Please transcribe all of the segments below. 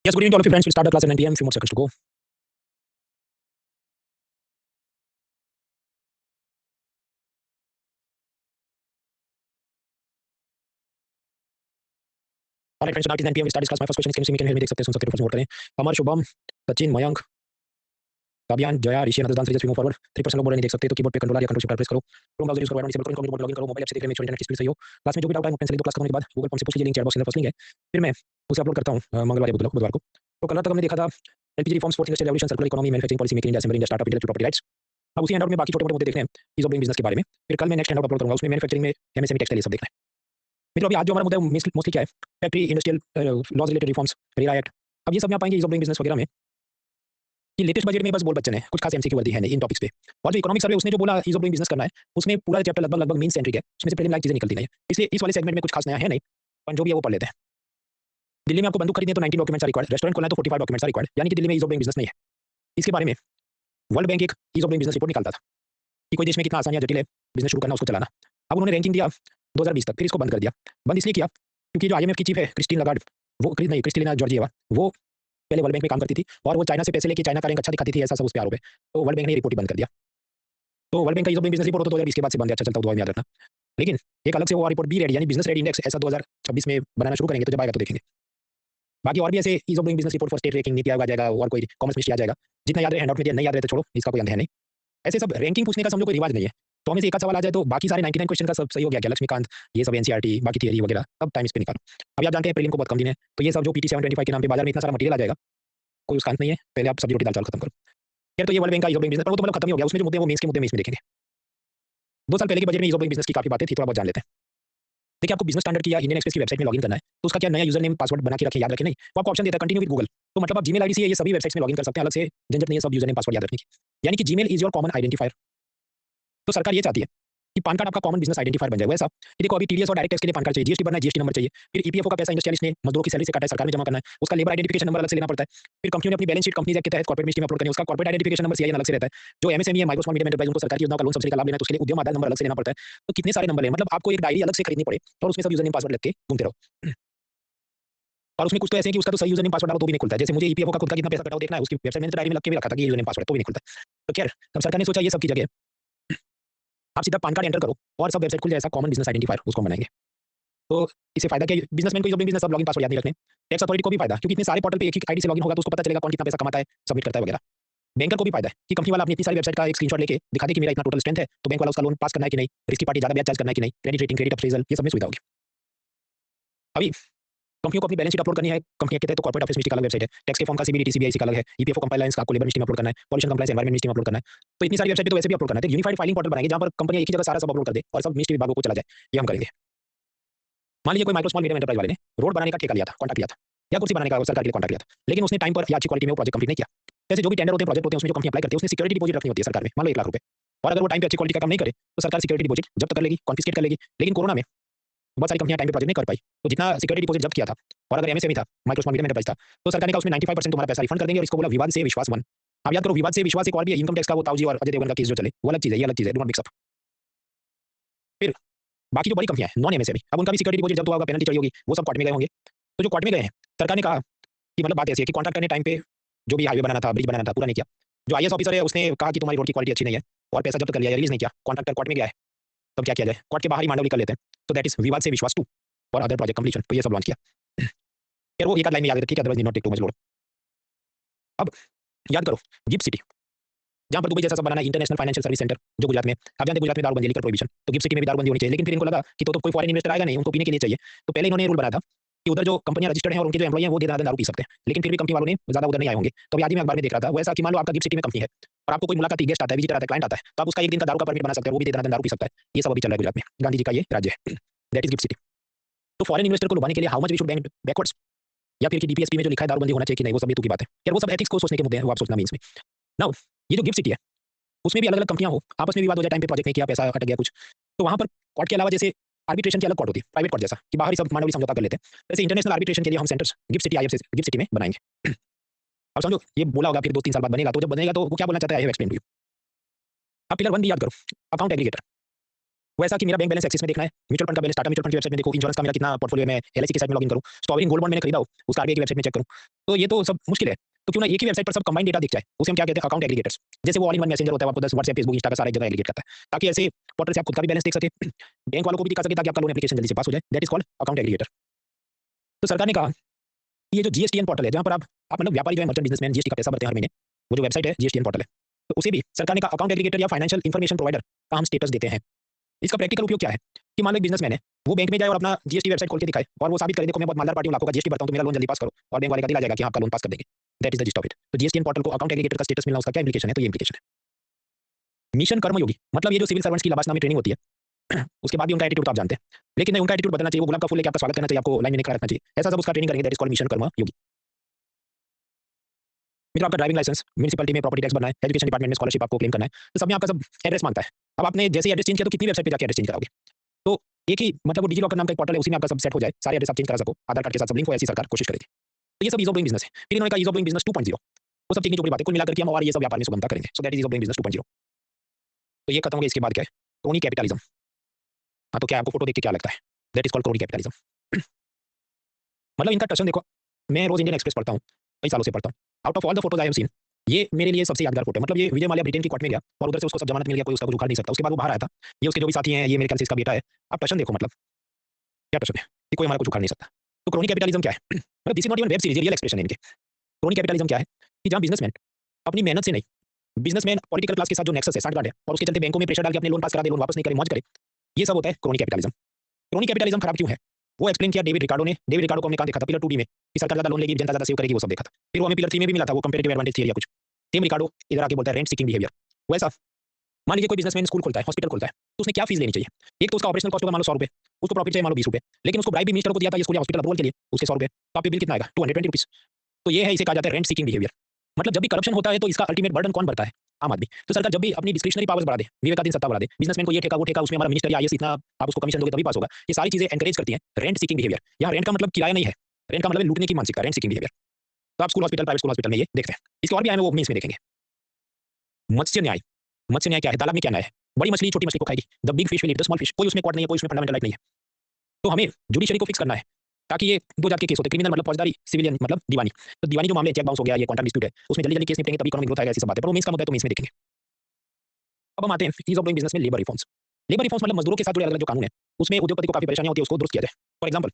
Yes, good evening to all of you friends. We'll start the class at 9 p.m. Few more seconds to go. All right, friends. So now it is 9 p.m. We start this class. My first question is, can you see me? Can you hear me? देख सकते हैं, सुन सकते हैं, note करें. Amar, Shubham, Sachin, Mayank, Kavyan, Jaya, Rishi, another dance reason move forward. 3% लोग बोल रहे नहीं देख सकते, तो कीबोर्ड पे कंट्रोल या कंट्रोल शिफ्ट प्रेस करो. क्रोम ब्राउज़र यूज़ करो, डिसेबल करो, इनकॉग्निटो मोड लॉगिन करो, मोबाइल ऐप से देख रहे हैं, मेक श्योर इंटरनेट की स्पीड सही हो. क्लास में जो भी डाउट आए, पेन से लिख दो. क्लास खत्म होने के बाद गूगल फॉर्म से पूछ लीजिए, लिंक चैट बॉक्स में फर्स्ट लिंक है. फिर मैं उसे अपलोड करता हूँ मंगलवार या बुधवार को. तो कल तक हमने देखा था LPG reforms, fourth industrial revolution, circular economy, manufacturing policy, make in India, assembly India, startup, intellectual property rights. अब उसी हैंडआउट में बाकी छोटे-मोटे मुद्दे देखने हैं, ईज़ ऑफ डूइंग बिज़नेस के बारे में. फिर कल मैं नेक्स्ट हैंडआउट अपलोड करूँगा, उसमें मैन्युफैक्चरिंग में एमएसएमई, टेक्सटाइल ये सब देखना है. मित्रों, अभी आज जो हमारा मुद्दा है मोस्टली क्या है, factory industrial laws related reforms, RERA act. अब ये सब में आप पाएंगे ईज़ ऑफ डूइंग बिज़नेस वगैरह में कि लेटेस्ट बजट में बस बोल बच्चन है, कुछ खास एमसीक्यू वर्दी है नहीं इन टॉपिक्स पे. और जो इकोनॉमिक सर्वे उसने जो बोला ईज़ ऑफ डूइंग बिज़नेस करना है, उसमें पूरा चैप्टर लगभग मीन सेंट्रिक है, उसमें से प्रीलिम लाइक चीज़ें निकलती नहीं है. इसलिए इस वाले सेगमेंट में कुछ खास नया है नहीं, पर जो भी है वो पढ़ लेते हैं. दिल्ली में आपको बंदूक खरीदनी है तो 90 डॉक्यूमेंट्स आर रिक्वायर्ड, रेस्टोरेंट खोलना है तो 45 डॉक्यूमेंट्स आर रिक्वायर्ड, यानी कि दिल्ली में ईज़ ऑफ डूइंग बिज़नेस नहीं है. इसके बारे में वर्ल्ड बैंक एक ease of doing business report निकालता था कि कोई देश में कितना आसान या जटिल है बिज़नेस शुरू करना, उसको चलाना. अब उन्होंने रैंकिंग दिया 2020 तक, फिर इसको बंद कर दिया. बंद इसलिए किया क्योंकि जो आईएमएफ की चीफ है क्रिस्टीन लगार्ड, वो नहीं क्रिस्टलिना जॉर्जिएवा, वो पहले वर्ल्ड बैंक में काम करती थी और वो चाइना से पैसे लेके चाइना का रैंक अच्छा दिखाती थी, ऐसा सब उस पे आरोप है. तो वर्ल्ड बैंक ने रिपोर्ट बंद कर दिया. तो वर्ल्ड बैंक का ease of doing business report तो 2020 के बाद से बंद है, अच्छा चलता हुआ याद रखना. लेकिन एक अलग से वो रिपोर्ट बी रेडी, यानी बिज़नेस रेडी इंडेक्स ऐसा 2026 में बनाना शुरू करेंगे, तो जब आएगा तो देखेंगे. बाकी और भी ऐसे ease of doing business report for state ranking NITI Aayog आ जाएगा और कोई कॉमर्स मिनिस्ट्री आ जाएगा. जितना याद रहे हैंडआउट में दिया, नहीं याद रहे तो छोड़ो, इसका कोई अंत है नहीं. ऐसे सब रैंकिंग पूछने का समझो कोई रिवाज नहीं है. तो हमें से एक आध सवाल आ जाए तो बाकी सारे 99 क्वेश्चन का सब सही हो गया क्या, लक्ष्मीकांत, ये सब एनसीईआरटी, बाकी थियरी वगैरह, अब टाइम इस पे निकालो. अभी आप जानते हैं प्रीलिम को बहुत कम दिन है, तो ये सब जो पीटी 725 के नाम पे बाजार में इतना सारा मटेरियल आ जाएगा, कोई उसका अंत नहीं है. पहले आप सब्जी रोटी दाल चावल खत्म करो. यार तो ये वर्ल्ड बैंक का ईज़ ऑफ डूइंग बिज़नेस, पर वो तो मतलब खत्म ही हो गया. उसमें जो मुद्दे हैं वो मेंस के मुद्दे में इसमें देखेंगे. 2 साल पहले के बजट में ईज़ ऑफ डूइंग बिज़नेस की काफी बातें थी, थोड़ा बहुत जान लेते हैं. देखिए, आपको बिज़नेस स्टैंडर्ड की या इंडियन एक्सप्रेस की वेबसाइट में लॉगिन करना है, तो उसका क्या नया यूज़र नेम पासवर्ड बना के रखें, याद रखें नहीं. वो आपको ऑप्शन देता है कंटिन्यू विद गूगल. तो मतलब आप जीमेल आईडी से ये सभी वेबसाइट्स में लॉगिन कर सकते हैं, अलग से झंझट नहीं है सब यूज़र नेम पासवर्ड याद रखने की. यानी कि Gmail is your common identifier. तो सरकार ये चाहती है कि पान कार्ड आपका कॉमन बिज़नेस आइडेंटिफायर बन जाए. वैसा कि देखो, अभी टीडीएस और डायरेक्ट टैक्स के लिए पान कार्ड चाहिए, जीएसटी भरना है जीएसटी नंबर चाहिए, फिर ईपीएफओ का पैसा इंडस्ट्रियलिस्ट ने मजदूरों की सैलरी से काटा है, सरकार में जमा करना है, उसका लेबर आइडेंटिफिकेशन नंबर अलग से लेना पड़ता है. फिर कंपनी ने अपनी बैलेंस शीट कंपनीज एक्ट के तहत कॉर्पोरेट मिनिस्ट्री में अपलोड करनी है, उसका कॉर्पोरेट आइडेंटिफिकेशन नंबर सीआईएन अलग से रहता है. जो एमएसएमई है, माइक्रो स्मॉल मीडियम एंटरप्राइज, उनको सरकार की योजनाओं का लोन सब्सिडी का लाभ लेना है, तो उसके लिए उद्यम आधार नंबर अलग से लेना पड़ता है. तो कितने सारे नंबर है, मतलब आपको एक डायरी अलग से खरीदनी पड़े और उसमें सब यूज़र नेम पासवर्ड लिख के घूमते रहो. और उसमें कुछ तो ऐसे हैं कि उसका तो सही यूज़र नेम पासवर्ड डालो तो भी नहीं खुलता है. जैसे मुझे ईपीएफओ का खुद का कितना पैसा कटा वो देखना है, उसकी वेबसाइट में तो डायरी में लग के भी रखा था कि ये यूज़र नेम पासवर्ड, तो भी नहीं खुलता. तो खैर, तब सरकार ने सोचा ये सब की जगह आप सीधा पान कार्ड एंटर करो और सब वेबसाइट खुल जाए, ऐसा कॉमन बिज़नेस आइडेंटिफायर उसको बनाएंगे. तो इससे फायदा क्या है, बिज़नेसमैन को ईज़ ऑफ डूइंग बिज़नेस सब लॉगिन पासवर्ड याद नहीं रखने. टैक्स अथॉरिटी को भी फायदा, क्योंकि इतने सारे पोर्टल पे एक ही आईडी से लॉगिन होगा तो उसको पता चलेगा कौन कितना पैसा कमाता है, सबमिट करता है वगैरह. बैंकर को भी फायदा है कि कंपनी वाला अपनी इतनी सारी वेबसाइट का एक स्क्रीनशॉट लेके दिखा दे कि मेरा इतना टोटल स्ट्रेंथ है, तो बैंक वाला उसका लोन पास करना है कि नहीं, रिस्की पार्टी ज़्यादा ब्याज चार्ज करना है कि नहीं, क्रेडिट रेटिंग, क्रेडिट अप्रेजल, ये सब में सुविधा होगी. अभी कंपनियों को अपनी बैलेंस शीट अपलोड करनी है कंपनी के तहत, तो कॉर्पोरेट ऑफिस मिनिस्ट्री का अलग वेबसाइट है, टैक्स के फॉर्म का सीबीडीटी सीबीआईसी का अलग है, ईपीएफओ कंप्लायंस का आपको लेबर मिनिस्ट्री में अपलोड करना है, पॉल्यूशन कंप्लायंस एनवायरनमेंट मिनिस्ट्री में अपलोड करना है. तो इतनी सारी वेबसाइट पे तो वैसे भी अपलोड करना है, तो यूनिफाइड फाइलिंग पोर्टल बनाएंगे जहां पर कंपनी एक ही जगह सारा सब अपलोड कर दे और सब मिनिस्ट्री विभागों को चला जाए. ये हम करेंगे. मान लीजिए कोई माइक्रो स्मॉल मीडियम एंटरप्राइज वाले ने रोड बनाने का ठेका लिया था, कॉन्ट्रैक्ट लिया था, या कुर्सी बनाने का सरकार के लिए कॉन्ट्रैक्ट लिया था, लेकिन उसने टाइम पर या अच्छी क्वालिटी में वो प्रोजेक्ट कंप्लीट नहीं किया. जैसे जो भी टेंडर होते हैं, प्रोजेक्ट होते हैं, उसमें जो कंपनी अप्लाई करती है उसने सिक्योरिटी डिपॉजिट रखनी होती है सरकार में, मान लो 1 लाख रुपए. और अगर वो टाइम पे अच्छी क्वालिटी का काम नहीं करे तो सरकार सिक्योरिटी डिपॉजिट जब्त कर लेगी, कॉन्फिस्केट कर लेगी. लेकिन कोरोना में बहुत सारी कंपनियां टाइम पे प्रोजेक्ट नहीं कर पाई, तो जितना सिक्योरिटी डिपॉजिट जब्त किया था, और अगर एमएसएमई था, माइक्रो स्मॉल मीडियम एंटरप्राइज था, तो सरकार ने कहा उसमें 95% तुम्हारा पैसा रिफंड कर देंगे, और इसको बोला विवाद से विश्वास 1. आप याद करो, विवाद से विश्वास एक और भी है, इनकम टैक्स का, वो ताऊजी और अजय देवगन का केस जो चले, वो अलग चीज है, ये अलग चीज है, डू नॉट मिक्स अप. फिर बाकी जो बड़ी कंपनियां हैं नॉन एमएसएमई, अब उनका भी सिक्योरिटी डिपॉजिट जब्त हुआ होगा, पेनल्टी चढ़ी होगी, वो सब कोर्ट में गए होंगे. तो जो कोर्ट में गए हैं, सरकार ने कहा कि मतलब बात ऐसी है कि कॉन्ट्रैक्टर ने टाइम पे जो भी हाईवे बनाना था, ब्रिज बनाना था, पूरा नहीं किया. जो आईएएस ऑफिसर है उसने कहा कि तुम्हारी रोड की क्वालिटी अच्छी नहीं है और पैसा जब्त कर लिया, रिलीज नहीं किया, कॉन्ट्रैक्टर कोर्ट में गया है. तब क्या किया जाए, कोर्ट के बाहर ही मांडवली कर लेते हैं. तो दैट इज विवाद से विश्वास 2 और अदर प्रोजेक्ट कंप्लीशन. तो ये सब लॉन्च किया. यार वो एक आध लाइन में याद रखिए, otherwise not take too much load. अब याद करो, गिफ्ट सिटी, जहां पर दुबई जैसा सब बनाना है, इंटरनेशनल फाइनेंशियल सर्विस सेंटर, जो गुजरात में. आप जानते हैं गुजरात में दारूबंदी लीकर प्रोहिबिशन, तो गिफ्ट सिटी में भी दारूबंदी होनी चाहिए. लेकिन फिर इनको लगा कि तो कोई फॉरेन इन्वेस्टर आएगा नहीं, उनको पीने के लिए चाहिए, तो पहले इन्होंने रूल बनाया था कि उधर जो कंपनियां रजिस्टर्ड हैं और उनके जो एम्प्लॉई हैं वो देर रात दारू पी सकते हैं. लेकिन फिर भी कंपनी वालों ने ज्यादा उधर नहीं आए होंगे. तो अभी आज ही मैं अखबार में देख रहा था वैसा कि मान लो आपका गिफ्ट सिटी में कंपनी है और आपको कोई मुलाकाती गेस्ट आता है, विजिटर आता है, क्लाइंट आता है, तो आप उसका एक दिन का दारू का परमिट बना सकते हैं, वो भी देर रात दारू पी सकता है. ये सब अभी चल रहा है गुजरात में, गांधी जी का ये राज्य है. That is GIFT city. तो फॉरेन इन्वेस्टर को लुभाने के लिए how much we should bank backwards, या फिर कि डीपीएसपी में जो लिखा है दारूबंदी होना चाहिए कि नहीं, वो सब भी तो की बात है यार. वो सब एथिक्स को सोचने के मुद्दे हैं, वो आप सोचना मीन्स में. नाउ ये जो गिफ्ट सिटी है उसमें भी अलग अलग कंपनियां हो, आपस में विवाद हो जाए, टाइम पे प्रोजेक्ट नहीं किया, पैसा अटक गया कुछ, तो वहां पर कोर्ट के अलावा जैसे आर्बिट्रेशन की अलग कोर्ट होती है, प्राइवेट कोर्ट जैसा कि बाहर ही सब मानवीय समझौता कर लेते हैं, वैसे इंटरनेशनल आर्बिट्रेशन के लिए हम centres gift city IFC gift city में बनाएंगे. अब समझो ये बोला होगा, फिर 2-3 साल बाद बनेगा, तो जब बनेगा तो वो क्या बोलना चाहता है, I have explain to you. अब पिलर 1 भी याद करो, अकाउंट एग्रीगेटर. वैसा कि मेरा बैंक बैलेंस एक्सिस में देखना है, म्यूचुअल फंड का बैलेंस टाटा म्यूचुअल फंड की वेबसाइट में देखो, इंश्योरेंस का मेरा कितना पोर्टफोलियो में एलआईसी की साइट में लॉगिन करूँ, सॉवरेन गोल्ड बॉन्ड मैंने खरीदा हो, उसका आरबीआई की वेबसाइट में चेक करूँ। तो ये तो सब मुश्किल है। तो क्यों ना एक ही वेबसाइट पर सब कंबाइंड डेटा दिख जाए, उसे हम क्या कहते हैं अकाउंट एग्रीगेटर्स। जैसे वो ऑल इन वन मैसेंजर होता है, आपको 10 व्हाट्सएप, फेसबुक, इंस्टा का सारा एक जगह एग्रीगेट करता है। ताकि ऐसे पोर्टल से आप खुद का भी बैलेंस देख सके, बैंक वालों को भी दिखा सके ताकि आपका लोन एप्लीकेशन जल्दी से पास हो जाए। That is called account aggregator. तो सरकार ने कहा कि ये जो जीएसटीएन पोर्टल है जहाँ पर आप मतलब व्यापारी जो है मर्चेंट बिजनेसमैन जीएसटी का पैसा भरते हैं हर महीने, वो जो वेबसाइट है जीएसटीएन पोर्टल है। तो उसे भी सरकार ने कहा अकाउंट एग्रीगेटर या फाइनेंशियल इन्फॉर्मेशन प्रोवाइडर का हम स्टेटस देते हैं। इसका प्रैक्टिकल उपयोग क्या है कि मान लो एक बिजनेसमैन है, वो बैंक में जाए और अपना जीएसटी वेबसाइट खोल के दिखाए और वो साबित करे देखो मैं बहुत मालदार पार्टी हूँ, लाखों का जीएसटी भरता हूँ, तो मेरा लोन जल्दी पास करो, और बैंक वाले का दिल आ जाएगा कि हाँ, आपका लोन पास कर देंगे। That is the gist of it. तो जीएसटीएन पोर्टल को अकाउंट एग्रीगेटर का स्टेटस मिलना उसका क्या इंप्लीकेशन है, तो ये इंप्लीकेशन है। मिशन कर्मयोगी मतलब ये जो सिविल सर्वेंट्स की लबासना में ट्रेनिंग होती है उसके बाद भी उनका एटीट्यूड तो आप जानते हैं, लेकिन नहीं उनका एटीट्यूड बदलना चाहिए, वो गुलाब का फूल लेके आपका स्वागत करना चाहिए, आपको लाइन में खड़ा रखना चाहिए, ऐसा सब उसका ट्रेनिंग करेंगे। दैट इज कॉल्ड मिशन कर्मयोगी। मित्र आपका ड्राइविंग लाइसेंस, म्युनिसिपैलिटी में प्रॉपर्टी टैक्स भरना है, एजुकेशन डिपार्टमेंट में स्कॉलरशिप आपको क्लेम करना है, तो सब में आपका सब एड्रेस मांगता है। अब आपने जैसे एड्रेस चेंज किया तो कितनी वेबसाइट पे जाके एड्रेस चेंज कराओगे? तो एक ही मतलब वो डिजिलॉकर नाम का एक पोर्टल है, उसी में आपका सब सेट हो जाए, सारे एड्रेस आप चेंज करा सको, आधार कार्ड के साथ सब लिंक हो, ऐसी सरकार कोशिश करेगी। तो ये सब ईज़ ऑफ डूइंग बिजनेस है। फिर इन्होंने कहा ईज़ ऑफ डूइंग बिजनेस 2.0, वो सब चीज़ ऊपरी बातें कुल मिलाकर के हम और ये सब व्यापार में सुगमता करेंगे। सो that is ease of doing business 2.0। तो ये खत्म हो गया, इसके बाद क्या है? Crony capitalism. हाँ, तो क्या आपको फोटो देख के क्या लगता है? That is called crony capitalism. मतलब इनका टशन देखो, मैं रोज इंडियन एक्सप्रेस पढ़ता हूँ, कई सालों से पढ़ता हूँ। Out of all the photos I have seen, ये मेरे लिए सबसे यादगार फोटो है। मतलब ये विजय माल्या ब्रिटेन की कोर्ट में गया और उधर से उसको सब जमानत मिल गया, कोई उसका कुछ उखाड़ नहीं सकता। उसके बाद वो बाहर आया था, ये उसके जो भी साथी हैं, ये मेरे ख्याल से इसका बेटा है। आप टशन देखो, मतलब क्या टशन है कि कोई हमारा कुछ उखाड़ नहीं सकता। तो क्रोनी कैपिटलिज्म क्या है? मतलब this is not even web series, real expression है इनके। क्रोनी कैपिटलिज्म क्या है कि जहाँ बिजनेसमैन अपनी मेहनत से नहीं, बिजनेसमैन पॉलिटिकल क्लास के साथ जो नेक्सस है, साठगांठ है, और उसके चलते बैंकों में प्रेशर डाल के अपने लोन पास करा दे, लोन वापस नहीं करे, मौज करे, ये सब होता है क्रोनी कैपिटलिज्म। क्रोनी कैपिटलिज्म खराब क्यों है? वो एक्सप्लेन किया डेविड रिकार्डो ने। डेविड रिकार्डो को हमने कहाँ देखा था? पिलर 2 में कि सरकार ज्यादा लोन लेगी, जनता ज्यादा सेव करेगी, वो सब देखा था। फिर वो हमें पिलर 3 में भी मिला था, वो कंपैरेटिव एडवांटेज थियरी या कुछ। सेम रिकार्डो इधर आके बोलता है रेंट सीकिंग बिहेवियर। वैसा मान लीजिए कोई बिजनेसमैन स्कूल खोलता है, हॉस्पिटल खोलता है, तो उसने क्या फीस लेनी चाहिए? एक तो उसका ऑपरेशनल कॉस्ट होगा मान लो 100 रुपए, उसको प्रॉफिट चाहिए मान लो 20 रुपए, लेकिन उसको ब्राइब भी मिनिस्टर को दिया था ये स्कूल या हॉस्पिटल अप्रूवल के लिए, उसके 100 रुपए, तो आपके बिल कितना आएगा? 220 रुपीज। तो ये है, इसे कहा जाता है रेंट सीकिंग बिहेवियर। मतलब जब भी करप्शन होता है तो इसका अल्टीमेट बर्डन कौन भरता है? आम आदमी। तो सरकार जब भी अपनी डिस्क्रिशनरी पावर्स बढ़ा दे, विवेकाधीन सत्ता बढ़ा दे, बिजनेसमैन को ये ठेका वो ठेका, उसमें हमारा मिनिस्टर या आईएएस इतना आप उसको कमीशन दोगे तभी पास होगा, ये सारी चीजें एनकरेज करती हैं रेंट सीकिंग बिहेवियर। यहाँ रेंट का मतलब किराया नहीं है, रेंट का मतलब है लूटने की मानसिकता, रेंट सीकिंग बिहेवियर। तो आप school hospital, private school hospital में ये देखते हैं। इसके और भी आए हैं, वो इसमें देखेंगे। मत्स्य न्याय। मत्स्य न्याय क्या है? तालाब में क्या न्याय है? बड़ी मछली छोटी मछली को खाएगी, the big fish will eat the small fish. कोई उसमें कोर्ट नहीं है, कोई उसमें फंडामेंटल राइट नहीं है। तो हमें जुडिशरी को फिक्स करना है ताकि ये दो जात के केस होते हैं, क्रिमिनल मतलब फौजदारी, सिविलियन मतलब दीवानी। तो दीवानी जो मामले चेक बाउंस हो गया, ये कॉन्ट्रैक्ट डिस्प्यूट है, उसमें जल्दी जल्दी केस निपटेंगे तभी इकोनॉमिक ग्रोथ आएगा, ऐसी सब बातें। पर वो मेंस का मुद्दा है तो मेंस में देखेंगे। अब हम आते हैं ईज ऑफ डूइंग बिजनेस में लेबर रिफॉर्म्स। लेबर रिफॉर्म्स मतलब मजदूरों के साथ जुड़े अलग-अलग जो कानून है, उसमें उद्योगपति को काफी परेशानी होती है, उसको दुरुस्त किया जाए। फॉर एग्जांपल,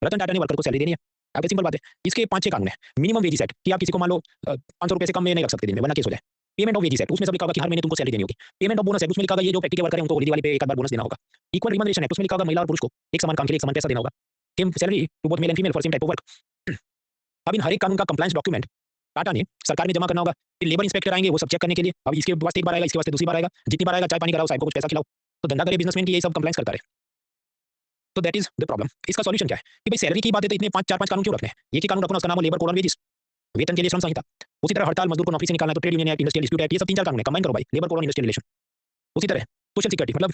रतन टाटा ने वर्कर को सैलरी देनी है, आगे सिंपल बात है, इसके 5-6 कानून है। मिनिमम वेजेस एक्ट कि आप किसी को मान लो 500 रुपए से कम में नहीं रख सकते दिन में, वरना केस हो जाए। पेमेंट ऑफ वेजेस एक्ट, उसमें सब लिखा होगा कि हर महीने तुमको सैलरी देनी होगी। पेमेंट ऑफ बोनस एक्ट, उसमें लिखा होगा ये जो फैक्ट्री के वर्कर हैं उनको होली दिवाली पे एक आध बार बोनस देना होगा। इक्वल रिम्यूनरेशन एक्ट, उसमें लिखा होगा महिला और पुरुष को एक समान काम के लिए एक समान पैसा देना होगा। Same salary to both male and female for same type of work. अब इन हर एक कानून का कंप्लायंस डॉक्यूमेंट टाटा ने सरकार में जमा करना होगा। फिर लेबर इंस्पेक्टर आएंगे, वो सब चेक करने के लिए। अब इसके पास एक बार आएगा, इसके वास्ते दूसरी बार आएगा, जितनी बार आएगा चाय पानी कराओ, साहब को कुछ पैसा खिलाओ। तो धंधा करे बिजनेसमैन की ये सब कंप्लायंस करता रहे। तो दैट इज द प्रॉब्लम। इसका सॉल्यूशन क्या है कि भाई सैलरी की बात है तो इतने 5 कानून क्यों रखने हैं? एक ही कानून रखो ना, उसका नाम हो लेबर कोड ऑन वेजेस, वेतन के लिए श्रम संहिता। उसी तरह हड़ताल मजदूर को नौकरी से निकालना तो trade union act, industrial dispute act, ये सब 3-4 कानून है, कंबाइन करो भाई, labour code on industrial relation. उसी तरह सोशल सिक्योरिटी मतलब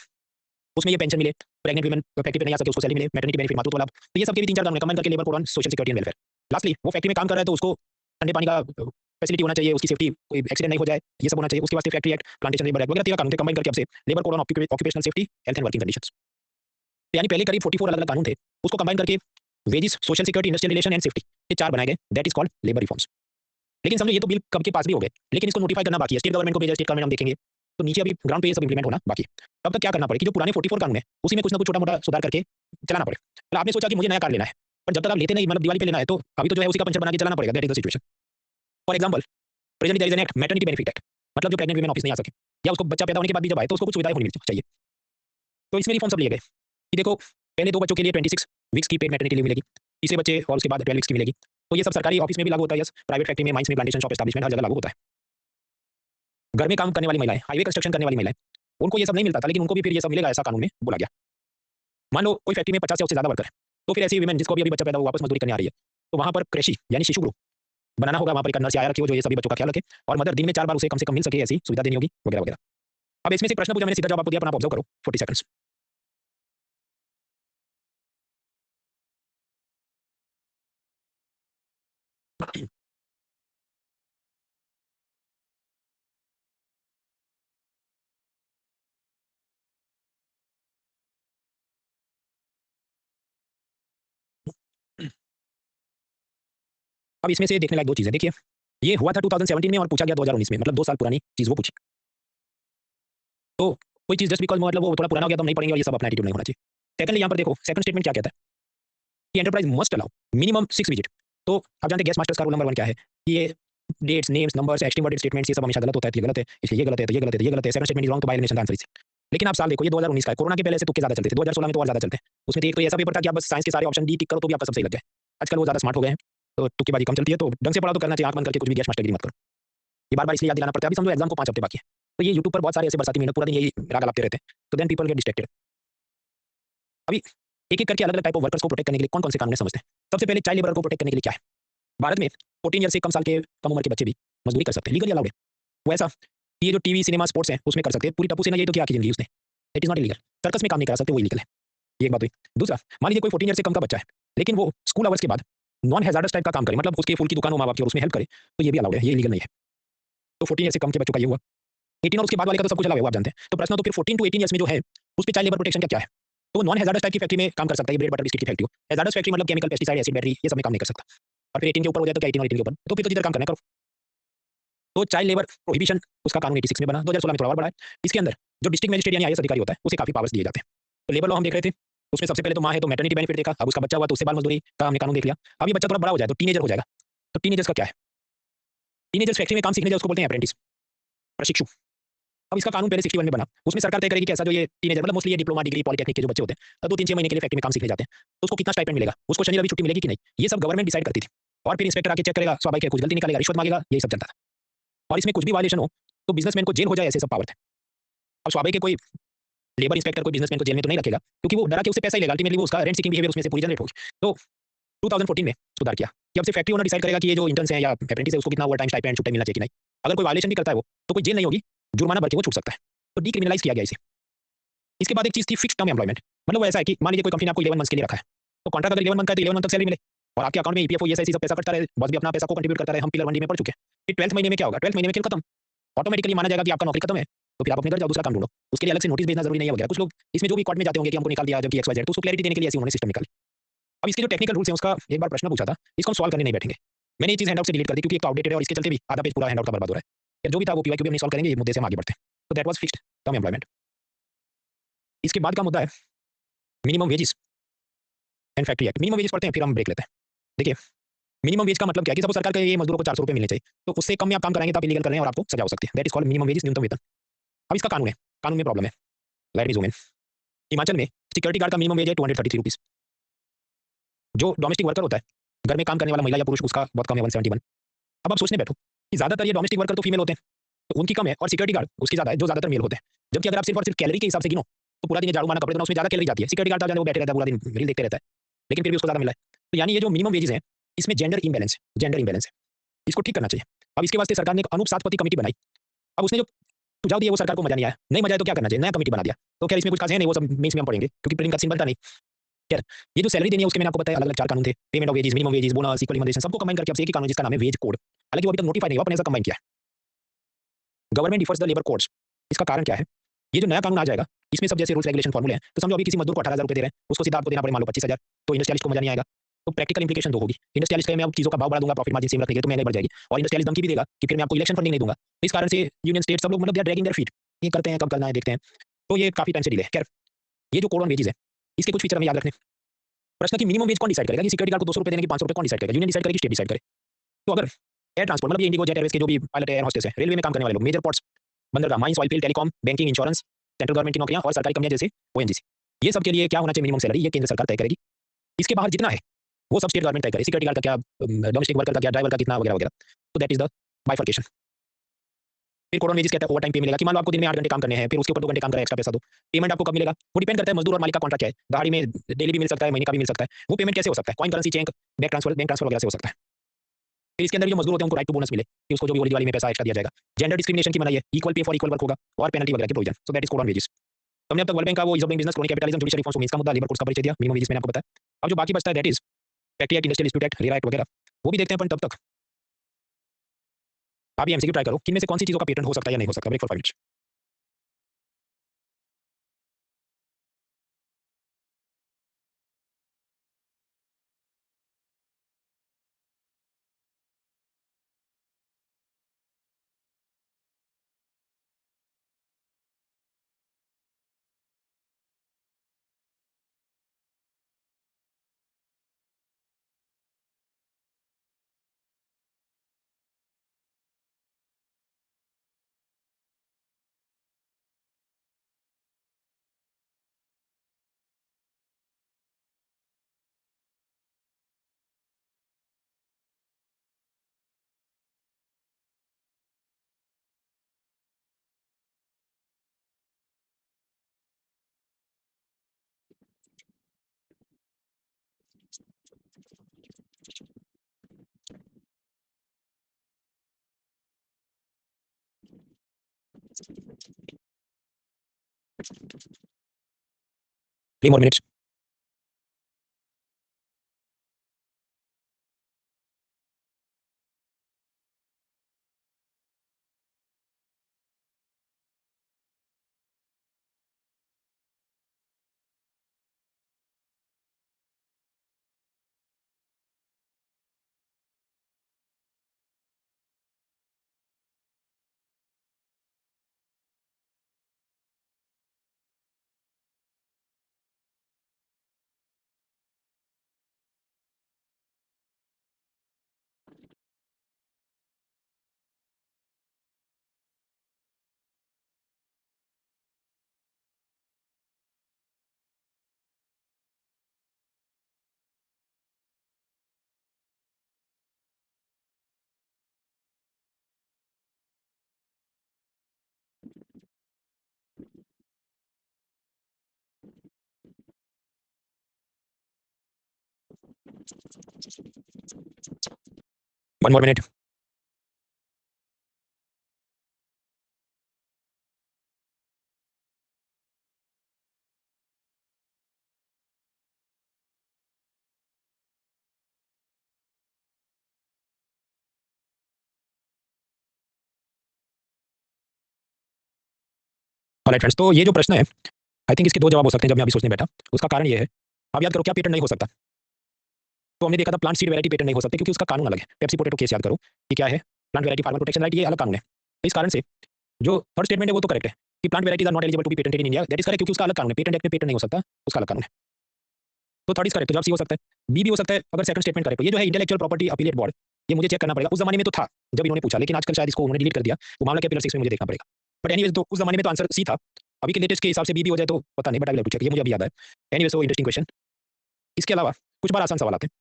उसमें ये पेंशन मिले, प्रेग्नेंट वुमेन फैक्ट्री पे नहीं आ सके उसको सैलरी मिले, मैटरनिटी बेनिफिट, मातृत्व लाभ, तो ये सब के भी 3-4 कानून कंबाइन करके labour code on social security and welfare. Lastly वो फैक्ट्री में काम कर रहा है तो उसको ठंडे पानी का फैसिलिटी होना चाहिए, उसकी सेफ्टी, कोई एक्सीडेंट नहीं हो जाए, ये सब होना चाहिए। उसके वास्ते factory act, plantation labour act वगैरह 13 कानून थे, कंबाइन करके अब से labour code on occupational safety, health and working conditions. यानी पहले करीब 44 अलग-अलग कानून थे, उसको कंबाइन करके wages, social security, industrial relation and safety, ये 4 बनाए गए। That is called labour reforms. लेकिन समझो ये तो बिल कब के पास भी हो गए, लेकिन इसको नोटिफाई करना बाकी है, स्टेट गवर्नमेंट को भेजा, स्टेट गवर्नमेंट हम देखेंगे। तो नीचे अभी ग्राउंड पे ये सब इंप्लीमेंट होना बाकी है। तब तक क्या करना पड़े कि जो पुराने 44 कानून है उसी में कुछ ना कुछ छोटा-मोटा सुधार करके चलाना पड़े। मतलब आपने सोचा कि मुझे नया कार लेना है, पर जब तक आप लेते नहीं, मतलब दिवाली पे लेना है, तो अभी तो जो है उसी का पंचर बना के चलाना पड़ेगा। That is the situation. For example, presently there is an act, maternity benefit act, मतलब जो प्रेग्नेंट वुमेन ऑफिस नहीं आ सके या उसको बच्चा पैदा होने के बाद भी जब आए तो उसको कुछ सुविधाएं होनी चाहिए। तो इसमें रिफॉर्म सब लिए गए कि देखो पहले 2 बच्चों के लिए 26 वीक्स की पेड मैटरनिटी लीव मिलेगी, तीसरे बच्चे और उसके बाद 12 वीक्स की मिलेगी। तो ये सब सरकारी ऑफिस में भी लागू होता है, यस, प्राइवेट फैक्ट्री में, माइंस में, प्लांटेशन, शॉप एस्टैब्लिशमेंट, हर जगह लागू होता है। घर में काम करने वाली महिलाएं, हाईवे कंस्ट्रक्शन करने वाली महिलाएं, उनको ये सब नहीं मिलता था, लेकिन उनको भी फिर ये सब मिलेगा, ऐसा कानून में बोला गया। मान लो कोई फैक्ट्री में 50 या उससे ज्यादा वर्कर है, तो फिर ऐसी वीमेन जिसको अभी बच्चा पैदा हुआ, वापस मजदूरी करने आ रही है, तो वहां पर कृषि यानी शिशु गृह बनाना होगा, वहां पर एक नर्स आया रखी हो जो ये सभी बच्चों का ख्याल रखे, और मदर दिन में 4 बार उसे कम से कम मिल सके, ऐसी सुविधा देनी होगी, वगैरह वगैरह। अब इसमें से प्रश्न पूछा, मैंने सीधा जवाब आपको दिया, अपना ऑब्जर्व करो 40 सेकंड्स। अब इसमें से देखने लायक दो चीज़ें देखिए, ये हुआ था 2017 में और पूछा गया 2019 में, मतलब 2 साल पुरानी चीज़ वो पूछी। तो कोई चीज़ जस्ट बिकॉज़ मतलब वो थोड़ा पुराना हो गया तो हम नहीं पढ़ेंगे और ये सब अपना एटीट्यूड नहीं होना चाहिए। सेकंडली यहाँ पर देखो, सेकंड स्टेटमेंट क्या कहता है कि enterprise must allow minimum 6 visit. तो आप जानते हैं गेस मास्टर्स का रूल नंबर 1 क्या है कि ये डेट्स, नेम्स, नंबर्स, एक्सट्रीवर्टेड स्टेटमेंट्स ये सब हमेशा गलत होता है, तो ये गलत है, इसलिए ये गलत है, तो ये गलत है, तो ये गलत है। सेकंड स्टेटमेंट इज़ रॉन्ग, तो by elimination the answer is. लेकिन आप साल देखो, ये 2019 का है, कोरोना के पहले से तुक्के ज़्यादा चलते थे, 2016 में तो और ज़्यादा चलते हैं। उसमें तो एक तो ऐसा पेपर था कि आप बस साइंस के सारे ऑप्शन डी टिक करो तो भी आपका सब सही लग जाए। आजकल वो ज़्यादा स्मार्ट हो गए हैं, तो तुक्केबाजी कम चलती है, तो ढंग से पढ़ा तो करना चाहिए, आँख बंद करके कुछ भी गेस मास्टरगिरी मत करो। ये बार-बार इसलिए याद दिलाना पड़ता है, अभी समझो एग्ज़ाम को 5 हफ्ते बाकी है, तो ये यूट्यूब पर बहुत सारे ऐसे बरसाती मेंढक पूरा दिन यही राग अलापते रहते हैं, तो देन पीपल गेट डिस्ट्रैक्टेड। अभी एक-एक करके अलग-अलग टाइप ऑफ वर्कर्स को प्रोटेक्ट करने के लिए कौन-कौन से कानून है समझते हैं। सबसे पहले चाइल्ड लेबर को प्रोटेक्ट करने के लिए क्या है? भारत में 14 ईयर से कम साल के कम उम्र के बच्चे भी मज़दूरी कर सकते हैं, लीगली अलाउड है। वो ऐसा कि ये जो टीवी, सिनेमा, स्पोर्ट्स है, उसमें कर सकते हैं। पूरी टप्पू सेना ये तो क्या की ज़िंदगी उसने, it is not illegal. Circus में काम नहीं करा सकते, वो इलीगल है। ये एक बात हुई। दूसरा, मान लीजिए कोई 14 ईयर से कम का बच्चा है, लेकिन वो स्कूल आवर्स के बाद नॉन हैज़ार्डस टाइप का काम करे, मतलब उसके फूल की दुकान हो माँ-बाप की और उसमें हेल्प करे, तो ये भी अलाउड है, ये इलीगल नहीं है। तो 14 ईयर से कम के बच्चों का ये हुआ। 18 और उसके बाद वाले का तो सब कुछ अलाउ है, वो आप जानते हैं। तो प्रश्न तो फिर 14 टू 18 ईयर्स में जो है, उस पे चाइल्ड लेबर प्रोटेक्शन का क्या है? तो वो नॉन हैज़ार्डस टाइप की फैक्ट्री में काम कर सकता है, ये ब्रेड बटर बिस्किट की फैक्ट्री हो। हैज़ार्डस फैक्ट्री मतलब केमिकल, पेस्टिसाइड, एसिड, बैटरी ये सब में काम नहीं कर सकता। और फिर 18 के ऊपर हो जाए तो क्या 18 और 18 के ऊपर, तो फिर तो जिधर काम करना है करो। तो चाइल्ड लेबर प्रोहिबिशन उसका कानून 86 में बना, 2016 में थोड़ा और बढ़ा है। इसके अंदर जो डिस्ट्रिक्ट मजिस्ट्रेट यानी आईएएस अधिकारी होता है, उसे काफ़ी पावर्स दिए जाते हैं। तो लेबर लॉ हम देख रहे थे, उसमें सबसे पहले तो माँ है तो मैटरनिटी बेनिफिट देखा, अब उसका बच्चा हुआ तो उससे बाल मज़दूरी का हमने कानून देख लिया। अब ये बच्चा थोड़ा बड़ा हो जाए तो टीनेजर हो जाएगा, तो टीनेजर्स का क्या है? टीनेजर्स फैक्ट्री में काम सीखने जाए उसको बोलते हैं अप्रेंटिस, प्रशिक्षु। अब इसका कानून पहले 61 में बना, उसमें सरकार तय करेगी कि ऐसा जो ये टीनेजर मतलब मोस्टली ये डिप्लोमा, डिग्री, पॉलिटेक्निक के जो बच्चे होते हैं, 2-3-6 महीने के लिए फैक्ट्री में काम सीखने जाते हैं, तो उसको कितना स्टाइपेंड मिलेगा, उसको शनि रवि छुट्टी मिलेगी कि नहीं, ये सब गवर्नमेंट डिसाइड करती थी। और फिर इंस्पेक्टर आके चेक करेगा, स्वाभाविक है कुछ गलती निकालेगा, रिश्वत मांगेगा, यही सब चलता था। और इसमें कुछ भी वायलेशन हो, तो बिज़नेसमैन को जेल हो जाए, ऐसे सब पावर थे। अब स्वाभाविक है कोई लेबर इंस्पेक्टर कोई बिज़नेसमैन को जेल में तो नहीं रखेगा, क्योंकि वो डरा के उससे पैसा ही लेगा, अल्टीमेटली वो उसका रेंट सीकिंग बिहेवियर उसमें से पूरी जनरेट होगी। तो 2014 में सुधार किया कि अब से फैक्ट्री ओनर डिसाइड करेगा कि ये जो इंटर्न्स हैं या अप्रेंटिस है उसको कितना ओवरटाइम स्टाइपेंड छुट्टी मिलना चाहिए कि नहीं। अगर कोई वायलेशन भी करता है वो, तो कोई जेल नहीं होगी, जुर्माना भर के वो छूट सकता है। तो डिक्रिमिनलाइज़ किया गया इसे। इसके बाद एक चीज़ थी फिक्स्ड टर्म एम्प्लॉयमेंट, मतलब वो ऐसा है कि मान लीजिए कोई कंपनी ने आपको 11 मंथ्स के लिए रखा है, तो कॉन्ट्रैक्ट अगर 11 मंथ का है तो 11 मंथ तक सैलरी मिले और आपके अकाउंट में ईपीएफओ, ईएसआईसी सब पैसा कटता रहे, बॉस भी अपना पैसा को कंट्रीब्यूट करता रहे, हम पिलर 1 डी में पढ़ चुके हैं। फिर 12th महीने में क्या होगा? 12th महीने में खेल खत्म, ऑटोमेटिकली माना जाएगा कि आपका नौकरी खत्म है, तो फिर आप अपने घर जाओ, दूसरा काम ढूँढो। उसके लिए अलग से नोटिस भेजना ज़रूरी नहीं है वगैरह। कुछ लोग इसमें जो भी कोर्ट में जाते होंगे कि हमको निकाल दिया जबकि एक्स वाई जेड, तो उसको क्लैरिटी देने के लिए ऐसे उन्होंने सिस्टम निकाली। अब इसके जो टेक्निकल रूल्स हैं उसका एक बार प्रश्न पूछा था, इसको हम सॉल्व करने नहीं बैठेंगे। मैंने ये चीज़ हैंडआउट से डिलीट कर दी क्योंकि एक तो आउटडेटेड है और इसके चलते भी आधा पेज पूरा हैंडआउट का बर्बाद हो रहा है। या जो भी था वो पीवाईक्यू भी हम नहीं सॉल्व करेंगे, ये मुद्दे से हम आगे बढ़ते हैं। तो that was fixed term employment. इसके बाद का मुद्दा है minimum wages and factory act. Minimum wages पढ़ते हैं फिर हम ब्रेक लेते हैं। देखिए, मिनिमम वेज का मतलब क्या है कि सपोज़ सरकार कहे ये मज़दूरों को 400 रुपए मिलने चाहिए, तो उससे कम में आप काम कराएँगे तो आप इलीगल कर रहे हैं और आपको सज़ा हो सकती है। That is called minimum wages, न्यूनतम वेतन। अब इसका कानून है, कानून में प्रॉब्लम है। Let me zoom in. Himachal में सिक्योरिटी गार्ड का मिनिमम वेज है 233 रुपीज़। जो डोमेस्टिक वर्कर होता है, घर में काम करने वाला महिला या पुरुष उसका बहुत कम है 171। अब आप सोचने बैठो कि ज़्यादातर ये डोमेस्टिक वर्कर तो फीमेल होते हैं, तो उनकी कम है और सिक्योरिटी गार्ड उसकी ज़्यादा है जो ज़्यादातर मेल होते हैं। जबकि अगर आप सिर्फ और सिर्फ कैलोरी के हिसाब से गिनो, तो पूरा दिन ये झाड़ू मारना, कपड़े धोना उसमें ज़्यादा कैलोरी जाती है। सिक्योरिटी गार्ड तो जाने वो बैठे रहता है पूरा दिन रील देखते रहता है, लेकिन फिर भी उसको ज़्यादा मिला है। तो यानी ये जो मिनिमम वेजेस हैं, इसमें जेंडर इम्बैलेंस है। इसको ठीक करना चाहिए। अब इसके वास्ते सरकार ने एक अनूप सातपति कमेटी बनाई। अब उसने जो सुझाव दिए वो सरकार को मज़ा नहीं आया। नहीं मज़ा आया तो क्या करना चाहिए? नया कमेटी बना दिया। तो खैर इसमें कुछ खास है नहीं, वो सब मेंस में हम पढ़ेंगे क्योंकि प्रीलिम का सीन बनता नहीं। खैर, ये जो सैलरी देनी है उसके मैंने आपको बताया अलग-अलग 4 कानून थे। Payment of wages, minimum wages, bonus, equal remuneration सबको कंबाइन करके अब से एक ही कानून जिसका नाम है वेज कोड। हालाँकि वो अभी तक नोटिफाई नहीं हुआ, अपन ने ऐसा कंबाइन किया है। Government differs the labour codes. इसका कारण क्या है? ये जो नया कानून आ जाएगा, इसमें सब जैसे रूल्स रेगुलेशन फॉर्मूले हैं, तो समझो अभी किसी मज़दूर को 18,000 रुपए दे रहे हैं, उसको सीधा आपको देना पड़े मान लो 25,000, तो इंडस्ट्रियलिस्ट को मज़ा नहीं आएगा। तो प्रैक्टिकल इंप्लीकेशन 2 होगी। इंडस्ट्रियलिस्ट कहे मैं अब चीज़ों का भाव बढ़ा दूँगा, प्रॉफिट मार्जिन सेम रखने के लिए, तो महँगाई बढ़ जाएगी और इंडस्ट्रियलिस्ट धमकी भी देगा कि फिर मैं आपको इलेक्शन फंडिंग नहीं दूँगा। तो इस कारण से यूनियन स्टेट सब लोग मतलब they are dragging their feet. ये करते हैं, कब करना है देखते हैं। तो ये काफ़ी टाइम से डिले है। खैर, ये जो कोड ऑन वेजेस है, इसके कुछ फीचर हमें याद रखने हैं। प्रश्न की मिनिमम वेज कौन डिसाइड करेगा कि सिक्योरिटी गार्ड को 200 रुपए देने की 500 रुपए कौन डिसाइड करेगा? यूनियन डिसाइड करेगी, स्टेट डिसाइड करे। तो अगर एयर ट्रांसपोर्ट मतलब ये इंडिगो, जेट एयरवेज़ के जो भी पायलट है, एयर होस्टेस है, रेलवे में काम करने वाले लोग, मेजर पोर्ट्स, बंदरगाह, mines, oil field, telecom, banking, insurance, central government की नौकरियाँ और सरकारी कंपनियाँ जैसे ओएनजीसी, ये सब के लिए क्या होना चाहिए मिनिमम सैलरी, ये केंद्र सरकार तय करेगी। इसके बाहर जितना है, वो सब स्टेट गवर्नमेंट तय करे। सिक्योरिटी गार्ड का क्या, डोमेस्टिक वर्कर का क्या, ड्राइवर का कितना वगैरह, वगैरह। तो दैट इज़ द बाइफरकेशन। फिर कोड ऑन वेजेस कहता है ओवरटाइम पे मिलेगा कि मान लो आपको दिन में 8 घंटे काम करने हैं, फिर उसके ऊपर 2 घंटे काम करें, एक्स्ट्रा पैसा दो। पेमेंट आपको कब मिलेगा? वो डिपेंड करता है मज़दूर और मालिक का कॉन्ट्रैक्ट क्या है। दिहाड़ी में डेली भी मिल सकता है, महीने का भी मिल सकता है। वो पेमेंट कैसे हो सकता है? Coin currency, cheque, bank transfer वगैरह से हो सकता है। फिर इसके अंदर जो मज़दूर होते हैं उनको राइट टू बोनस मिले कि उसको जो भी होली दिवाली में पैसा एक्स्ट्रा दिया जाएगा। जेंडर डिस्क्रिमिनेशन की मनाही है, equal pay for equal work होगा और पेनल्टी वगैरह के provision. So that is code on wages. हमने अब तक वर्ल्ड बैंक का वो ease of doing business, crony capitalism, judicial reforms, को इसका मुद्दा, लेबर कोड्स का परिचय दिया, मिनिमम वेजेस मैंने आपको बताया। अब जो बाकी बचता है that is factory act, industrial dispute act, RERA act वगैरह, वो भी देखते हैं, पर तब तक आप ये एमसीक्यू ट्राई करो कि इनमें से कौन सी चीज़ों का पेटेंट हो सकता है या नहीं हो सकता। Break for 5 minutes. 3 more minutes. One more minute. Alright friends, तो ये जो प्रश्न है, आई थिंक इसके 2 जवाब हो सकते हैं जब मैं अभी सोचने बैठा। उसका कारण ये है, आप याद करो क्या पेटेंट नहीं हो सकता? तो हमने देखा था प्लांट सीड वैरायटी पेटेंट नहीं हो सकते क्योंकि उसका कानून अलग है। पेप्सी पोटैटो केस याद करो कि क्या है, plant variety farmer protection right, ये अलग कानून है। तो इस कारण से जो थर्ड स्टेटमेंट है वो तो करेक्ट है कि plant varieties are not eligible to be patented in India, that is correct, क्योंकि उसका अलग कानून है। पेटेंट एक्ट में पेटेंट नहीं हो सकता, उसका अलग कानून है। तो थर्ड इज करेक्ट, तो जवाब सी हो सकता है। बी भी हो सकता है अगर सेकंड स्टेटमेंट करेक्ट हो। ये जो है इंटेलेक्चुअल प्रॉपर्टी अपीलेट बोर्ड, ये मुझे चेक करना पड़ेगा। उस जमाने में तो था जब इन्होंने पूछा, लेकिन आजकल शायद इसको उन्होंने डिलीट कर दिया। वो मामला क्या पिलर 6 में मुझे देखना पड़ेगा। बट एनीवेज, तो उस जमाने में तो आंसर सी था। अभी के लेटेस्ट के हिसाब से बी भी हो जाए तो पता नहीं, बट आई विल चेक, ये मुझे अभी याद है। Anyways, so interesting question. इसके अलावा कुछ बार आसान सवाल आते हैं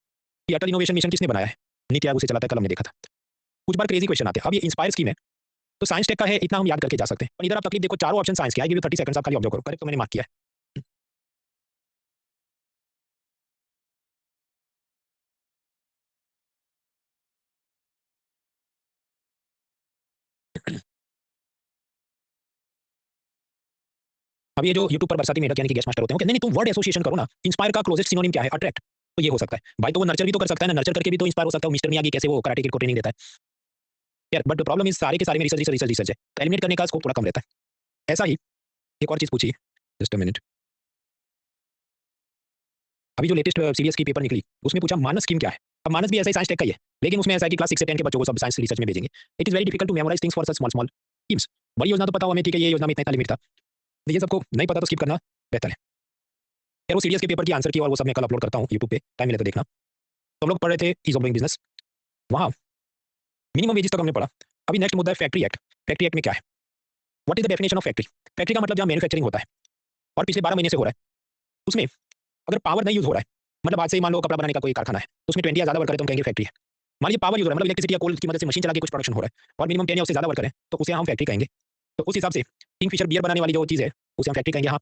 कि अटल इनोवेशन मिशन किसने बनाया है? नीति आयोग उसे चलाता है, कल हमने देखा था। कुछ बार क्रेजी क्वेश्चन आते हैं। अब ये इंस्पायर स्कीम है तो साइंस टेक का है, इतना हम याद करके जा सकते हैं। और इधर आप तकलीफ देखो, चारों ऑप्शन साइंस के। आई गिव यू 30 सेकंड्स, आप खाली ऑब्जर्व करो। करेक्ट तो मैंने मार्क किया है। अब ये जो यूट्यूब पर बरसाती मेढक यानी कि गेस्ट मास्टर होते हैं, वो कहते हैं नहीं तुम वर्ड एसोसिएशन करो ना। इंस्पायर का क्लोजेस्ट सिनोनिम क्या है? अट्रैक्ट। तो ये हो सकता है भाई, तो वो नर्चर भी तो कर सकता है ना, नर्चर करके भी तो इंस्पायर हो सकता है। मिस्टर मियागी कैसे वो कराटे किड को ट्रेनिंग देता है यार, बट प्रॉब्लम इज सारे के सारे में रिसर्च रिसर्च रिसर्च है, तो एलिमिनेट करने का स्कोप थोड़ा कम रहता है। ऐसा ही एक और चीज पूछी, जस्ट अ मिनट। अभी जो लेटेस्ट सीरीज की पेपर निकली उसमें पूछा मानस स्कीम क्या है। अब मानस भी ऐसा ही साइंस टेक का ही है, लेकिन उसमें ऐसा है कि क्लास 6 से 10 के बच्चों को सब साइंस रिसर्च में भेजेंगे। It is very difficult to memorise things for such small small schemes. बड़ी योजना तो पता हो हमें, ठीक है, ये योजना में इतना इतना लिमिट था, तो ये सबको नहीं पता तो स्किप करना बेहतर है। यार वो सीरीज के पेपर की आंसर की और वो सब मैं कल अपलोड करता हूँ यूट्यूब पे, टाइम मिले तो देखना। तो हम लोग पढ़ रहे थे ईज ऑफ डूइंग बिजनेस, वहाँ मिनिमम वेजेस तक हमने पढ़ा। अभी नेक्स्ट मुद्दा है फैक्ट्री एक्ट। फैक्ट्री एक्ट में क्या है? What is the definition of factory? Factory का मतलब जहाँ मैन्युफैक्चरिंग होता है और पिछले 12 महीने से हो रहा है, उसमें अगर पावर नहीं यूज हो रहा है, मतलब आज से ही मान लो कपड़ा बनाने का कोई कारखाना है, तो उसमें 20 या ज़्यादा वर्कर है तो हम कहेंगे फैक्ट्री है। मान लीजिए पावर यूज हो रहा है, मतलब इलेक्ट्रिसिटी या कोल की मदद से मशीन चला के कुछ प्रोडक्शन हो रहा है और मिनिमम 10 या उससे ज़्यादा वर्कर है, तो उसे हम फैक्ट्री कहेंगे। तो उस हिसाब से किंगफिशर बियर बनाने वाली जो चीज़ है उसे हम फैक्ट्री कहेंगे, हाँ।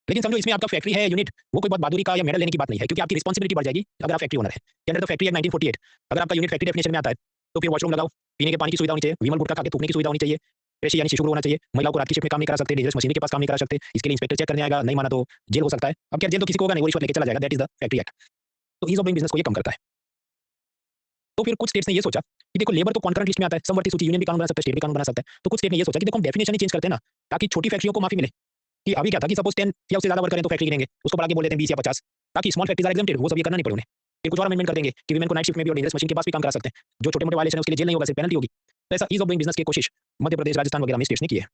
लेकिन समझो इसमें आपका फैक्ट्री है यूनिट, वो कोई बहुत बहादुरी का या मेडल लेने की बात नहीं है, क्योंकि आपकी रिस्पॉन्सिबिलिटी बढ़ जाएगी अगर आप फैक्ट्री ओनर है। अंडर द फैक्ट्री एक्ट 1948 अगर आपका यूनिट फैक्ट्री डेफिनेशन में आता है तो फिर वॉशरूम लगाओ, पीने के पानी की सुविधा होनी चाहिए, विमल गुटखा खा के थूकने की सुविधा होनी चाहिए, पेशी यानी शिशु गृह होना चाहिए, महिलाओं को रात की शिफ्ट में काम नहीं करा सकते, डेंजरस मशीन के पास काम नहीं करा सकते, इसके लिए इंस्पेक्टर चेक करने आएगा, नहीं माना तो जेल हो सकता है। अब क्या जेल तो किसी को होगा नहीं, वो रिश्वत लेके चला जाएगा, that is the factory act. तो ईज ऑफ डूइंग बिजनेस को ये कम करता है। तो फिर कुछ स्टेट्स ने ये सोचा कि देखो लेबर तो कॉन्करेंट लिस्ट में आता है, समवर्ती सूची, यूनियन भी कानून बना सकता है, स्टेट भी कानून बना सकता है। तो कुछ स्टेट ने ये सोचा कि देखो हम डेफिनेशन ही चेंज करते हैं ना, ताकि छोटी फैक्ट्रियों को माफी मिले। कि अभी क्या था कि सपोज 10 या उससे ज्यादा वर्कर हैं तो फैक्ट्री गिनेंगे, उसको बढ़ा के बोल देते हैं 20 या 50, ताकि स्मॉल फैक्ट्रीज आर एग्जेम्प्टेड, वो सब ये करना नहीं पड़े उन्हें। फिर कुछ और अमेंडमेंट कर देंगे कि वीमेन को नाइट शिफ्ट में भी और डेंजरस मशीन के पास भी काम करा सकते हैं। जो छोटे मोटे वायलेशन है उसके लिए जेल नहीं होगा, सिर्फ पेनल्टी होगी। तो ऐसा ईज ऑफ डूइंग बिजनेस की कोशिश मध्य प्रदेश, राजस्थान वगैरह में स्टेट्स ने की है।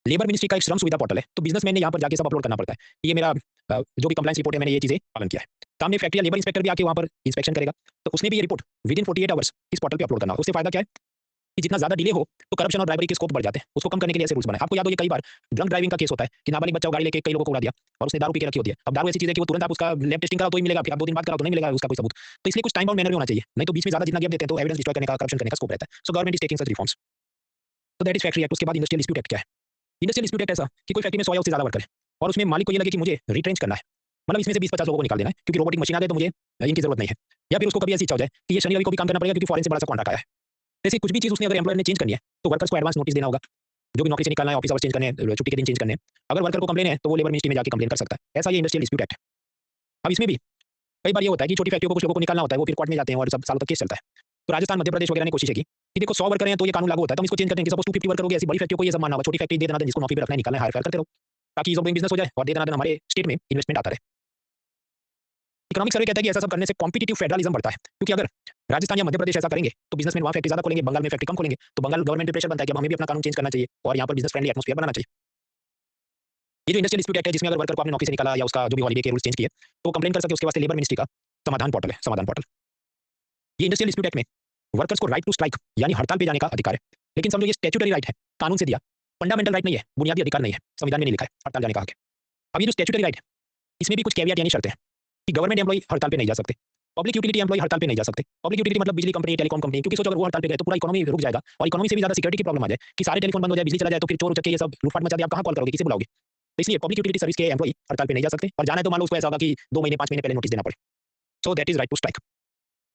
लेबर मिनिस्ट्री का एक श्रम सुविधा पोर्टल है, तो बिजनेसमैन ने यहाँ पर जाके सब अपलोड करना पड़ता है। ये मेरा जो भी कंप्लायंस रिपोर्ट है मैंने ये चीजें पालन किया है। सामने फैक्ट्री या लेबर इंस्पेक्टर भी आके वहाँ पर इंस्पेक्शन करेगा, तो उसने भी ये रिपोर्ट विद इन 48 आवर्स इस पोर्टल पे अपलोड करना। उससे फायदा क्या है कि जितना ज्यादा डिले हो तो करप्शन और ड्राइवरी के स्कोप बढ़ जाते हैं, उसको कम करने के लिए ऐसे रूल्स बनाए। आपको याद हो ये कई बार ड्रंक ड्राइविंग का केस होता है कि नाबालिग बच्चा गाड़ी लेके कई लोगों को उड़ा दिया और उसने दारू पी के रखी होती है। अब दारू ऐसी चीज है कि वो तुरंत आप उसका लैब टेस्टिंग कराओ तो ही मिलेगा, फिर आप 2 दिन बाद कराओ तो नहीं मिलेगा उसका कोई सबूत। तो इसलिए कुछ टाइम बाउंड मैनर भी होना चाहिए, नहीं तो बीच में ज्यादा जितना गैप देते हैं तो एविडेंस डिस्ट्रॉय करने का, करप्शन करने का स्कोप रहता है। So government is taking such reforms. तो दैट इज फैक्ट्री एक्ट। उसके बाद इंडस्ट्रियल डिस्प्यूट एक्ट क्या है? इंडस्ट्रियल डिस्प्यूट एक्ट ऐसा कि कोई फैक्ट्री में 100 या उससे ज्यादा वर्कर है और उसमें मालिक को ये लगे कि मुझे रिट्रेंच करना है, मतलब इसमें से 20-50 लोगों को निकाल देना है क्योंकि रोबोटिक मशीन आ गई तो मुझे इनकी जरूरत नहीं है। या फिर उसको कभी ऐसी इच्छा हो जाए कि ये शनि रवि को भी काम करना पड़ेगा क्योंकि फॉरेन से बड़ा सा कॉन्ट्रैक्ट आया है। जैसे कुछ भी चीज उसने अगर एम्प्लॉयर ने चेंज करनी है तो वर्कर्स को एडवांस नोटिस देना होगा। जो भी नौकरी से निकालना है, ऑफिस आवर्स चेंज करने हैं, छुट्टी के दिन चेंज करने हैं, अगर वर्कर को कंप्लेन है तो वो लेबर मिनिस्ट्री में जाके कंप्लेन कर सकता है। ऐसा ये इंडस्ट्रियल डिस्प्यूट एक्ट है। अब इसमें भी कई बार ये होता है कि छोटी फैक्ट्रियों को कुछ लोगों को निकालना होता है, वो फिर कोर्ट में जाते हैं और सब सालों तक केस चलता है। तो राजस्थान, मध्य प्रदेश वगैरह ने कोशिश की कि देखो 100 वर्कर हैं तो ये कानून लागू होता है, तो हम इसको चेंज करते हैं कि सपोज 250 वर्कर हो गए, ऐसी बड़ी फैक्ट्रियों को ये सब मानना होगा, छोटी फैक्ट्री दे देना, जिसको नौकरी पे रखना है, निकालना है, हायर फायर करते रहो, ताकि ईज़ ऑफ डूइंग बिजनेस हो जाए और दे देना हमारे स्टेट में इन्वेस्टमेंट आता रहे। इकोनॉमिक सर्वे कहता है कि ऐसा सब करने से कॉम्पिटिटिव फेडरलिज्म बढ़ता है, क्योंकि अगर राजस्थान या मध्य प्रदेश ऐसा करेंगे तो बिजनेसमैन वहाँ फैक्ट्री ज़्यादा खोलेंगे, बंगाल में फैक्ट्री कम खोलेंगे, तो बंगाल गवर्नमेंट पे प्रेशर बनता है कि अब हमें भी अपना कानून चेंज करना चाहिए और यहाँ पर बिजनेस फ्रेंडली एटमॉस्फेयर बनाना चाहिए। ये जो इंडस्ट्रियल डिस्प्यूट एक्ट है, जिसमें अगर वर्कर को आपने नौकरी से निकाला या उसका जो भी हॉलिडे के रूल्स चेंज किए, तो कंप्लेन कर सके, उसके वास्ते लेबर मिनिस्ट्री का समाधान पोर्टल है, समाधान पोर्टल। ये इंडस्ट्रियल डिस्प्यूट एक्ट में वर्कर्स को राइट टू स्ट्राइक यानी हड़ताल पे जाने का अधिकार है, लेकिन समझो ये स्टैट्यूटरी राइट है, कानून से दिया, फंडामेंटल राइट नहीं है, बुनियादी अधिकार नहीं है, संविधान में नहीं लिखा है हड़ताल जाने का हक है। अब ये जो स्टैट्यूटरी राइट है, इसमें भी कुछ कैवियट यानी शर्तें हैं कि गवर्नमेंट एम्प्लॉई हड़ताल पे नहीं जा सकते, पब्लिक यूटिलिटी एम्प्लॉई हड़ताल पे नहीं जा सकते। पब्लिक यूटिलिटी मतलब बिजली कंपनी, टेलीकॉम कंपनी, क्योंकि सोचो अगर वो हड़ताल पे गए तो पूरा इकोनॉमी रुक जाएगा और इकोनॉमी से भी ज्यादा सिक्योरिटी की प्रॉब्लम आ जाए कि सारे टेलीफोन बंद हो जाए, बिजली चला जाए तो फिर चोर उचक्के ये सब लूटपाट मचा दे, आप कहाँ कॉल करोगे, किसे बुलाओगे? तो इसलिए पब्लिक यूटिलिटी सर्विस के एम्प्लॉई हड़ताल पे नहीं जा सकते, और जाना है तो मान लो उसको ऐसा होगा कि 2 महीने 5 महीने पहले नोटिस देना पड़े। So that is right to strike.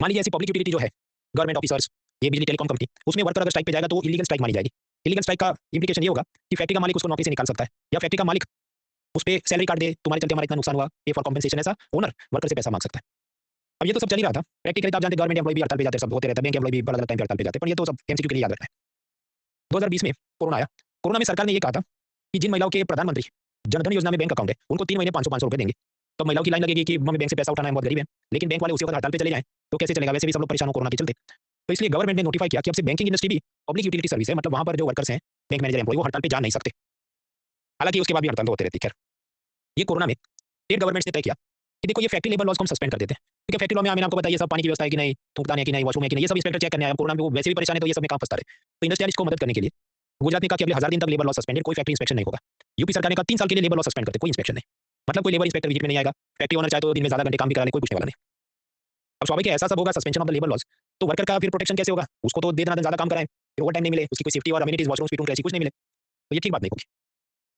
मान लीजिए ऐसी पब्लिक यूटिलिटी जो है, गवर्नमेंट ऑफिसर्स, ये बिजली टेलीकॉम कंपनी, उसमें वर्कर अगर स्ट्राइक पे जाएगा तो वो इलीगल स्ट्राइक मानी जाएगी। इलीगल स्ट्राइक का इंप्लीकेशन ये होगा कि फैक्ट्री का मालिक उसको नौकरी से निकाल सकता है, या फैक्ट्री का मालिक उस पे सैलरी काट दे, तुम्हारे चलते हमारा इतना नुकसान हुआ, पे फॉर कॉम्पेंसेशन, ऐसा ओनर वर्कर से पैसा मांग सकता है। अब ये तो सब चल ही रहा था प्रैक्टिकली, आप जानते गवर्नमेंट एम्प्लॉय भी हड़ताल पे जाते हैं, सब होते रहता है, बैंक एम्प्लॉय भी बड़ा टाइम पे हड़ताल पे जाते हैं, पर ये तो सब एमसीक्यू के लिए याद रखना है। 2020 में कोरोना आया, कोरोना में सरकार ने ये कहा था कि जिन महिलाओं के प्रधानमंत्री जनधन योजना में बैंक अकाउंट है, उनको 3 महीने 500 रुपए देंगे। तो महिलाओं की लाइन लगेगी कि हमें बैंक से पैसा उठाना है, बहुत गरीब है, लेकिन बैंक वाले उसी वक्त हड़ताल पे चले जाएं तो कैसे चलेगा, वैसे भी सब लोग परेशान हो कोरोना के चलते। तो इसलिए गवर्नमेंट ने नोटिफाई किया कि अब से बैंकिंग इंडस्ट्री भी पब्लिक यूटिलिटी सर्विस है, मतलब वहां पर जो वर्कर्स हैं, बैंक मैनेजर एम्प्लॉय, वो हड़ताल पे जा नहीं सकते। हालांकि उसके बाद भी हड़ताल तो होते रहती है। खैर, ये कोरोना में स्टेट गवर्नमेंट ने तय किया कि देखो ये फैक्ट्री लेबर लॉज को हम सस्पेंड कर देते हैं, क्योंकि फैक्ट्री लॉ में मैंने आपको बताया ये सब पानी की व्यवस्था है कि नहीं, थूकदान है कि नहीं, वॉशरूम है कि नहीं, ये सब इंस्पेक्टर चेक करने आया। कोरोना में वो वैसे भी परेशान है तो ये सब में काम फंसता रहे, तो इंडस्ट्रियलिस्ट को मदद करने के लिए गुजरात ने कहा कि अगले 1000 दिन तक लेबर लॉ सस्पेंडेड, कोई फैक्ट्री इंस्पेक्शन नहीं होगा। यूपी सरकार ने कहा 3 साल के लिए लेबर लॉ सस्पेंड करते, कोई इंस्पेक्शन नहीं, मतलब कोई लेबर इंस्पेक्टर विजिट में नहीं आएगा, फैक्ट्री ओनर चाहे तो दिन में ज्यादा घंटे काम भी करा ले, कोई पूछने वाला नहीं। अब स्वाभाविक है ऐसा सब होगा, suspension of the labour laws, तो वर्कर का फिर प्रोटेक्शन कैसे होगा? उसको तो दे देना ज्यादा काम कराएं, फिर ओवर टाइम नहीं मिले, उसकी कोई सेफ्टी और अम्यूनिटीज, वॉशरूम, स्पीटून, ऐसी कुछ नहीं मिले, तो ये ठीक बात नहीं होगी।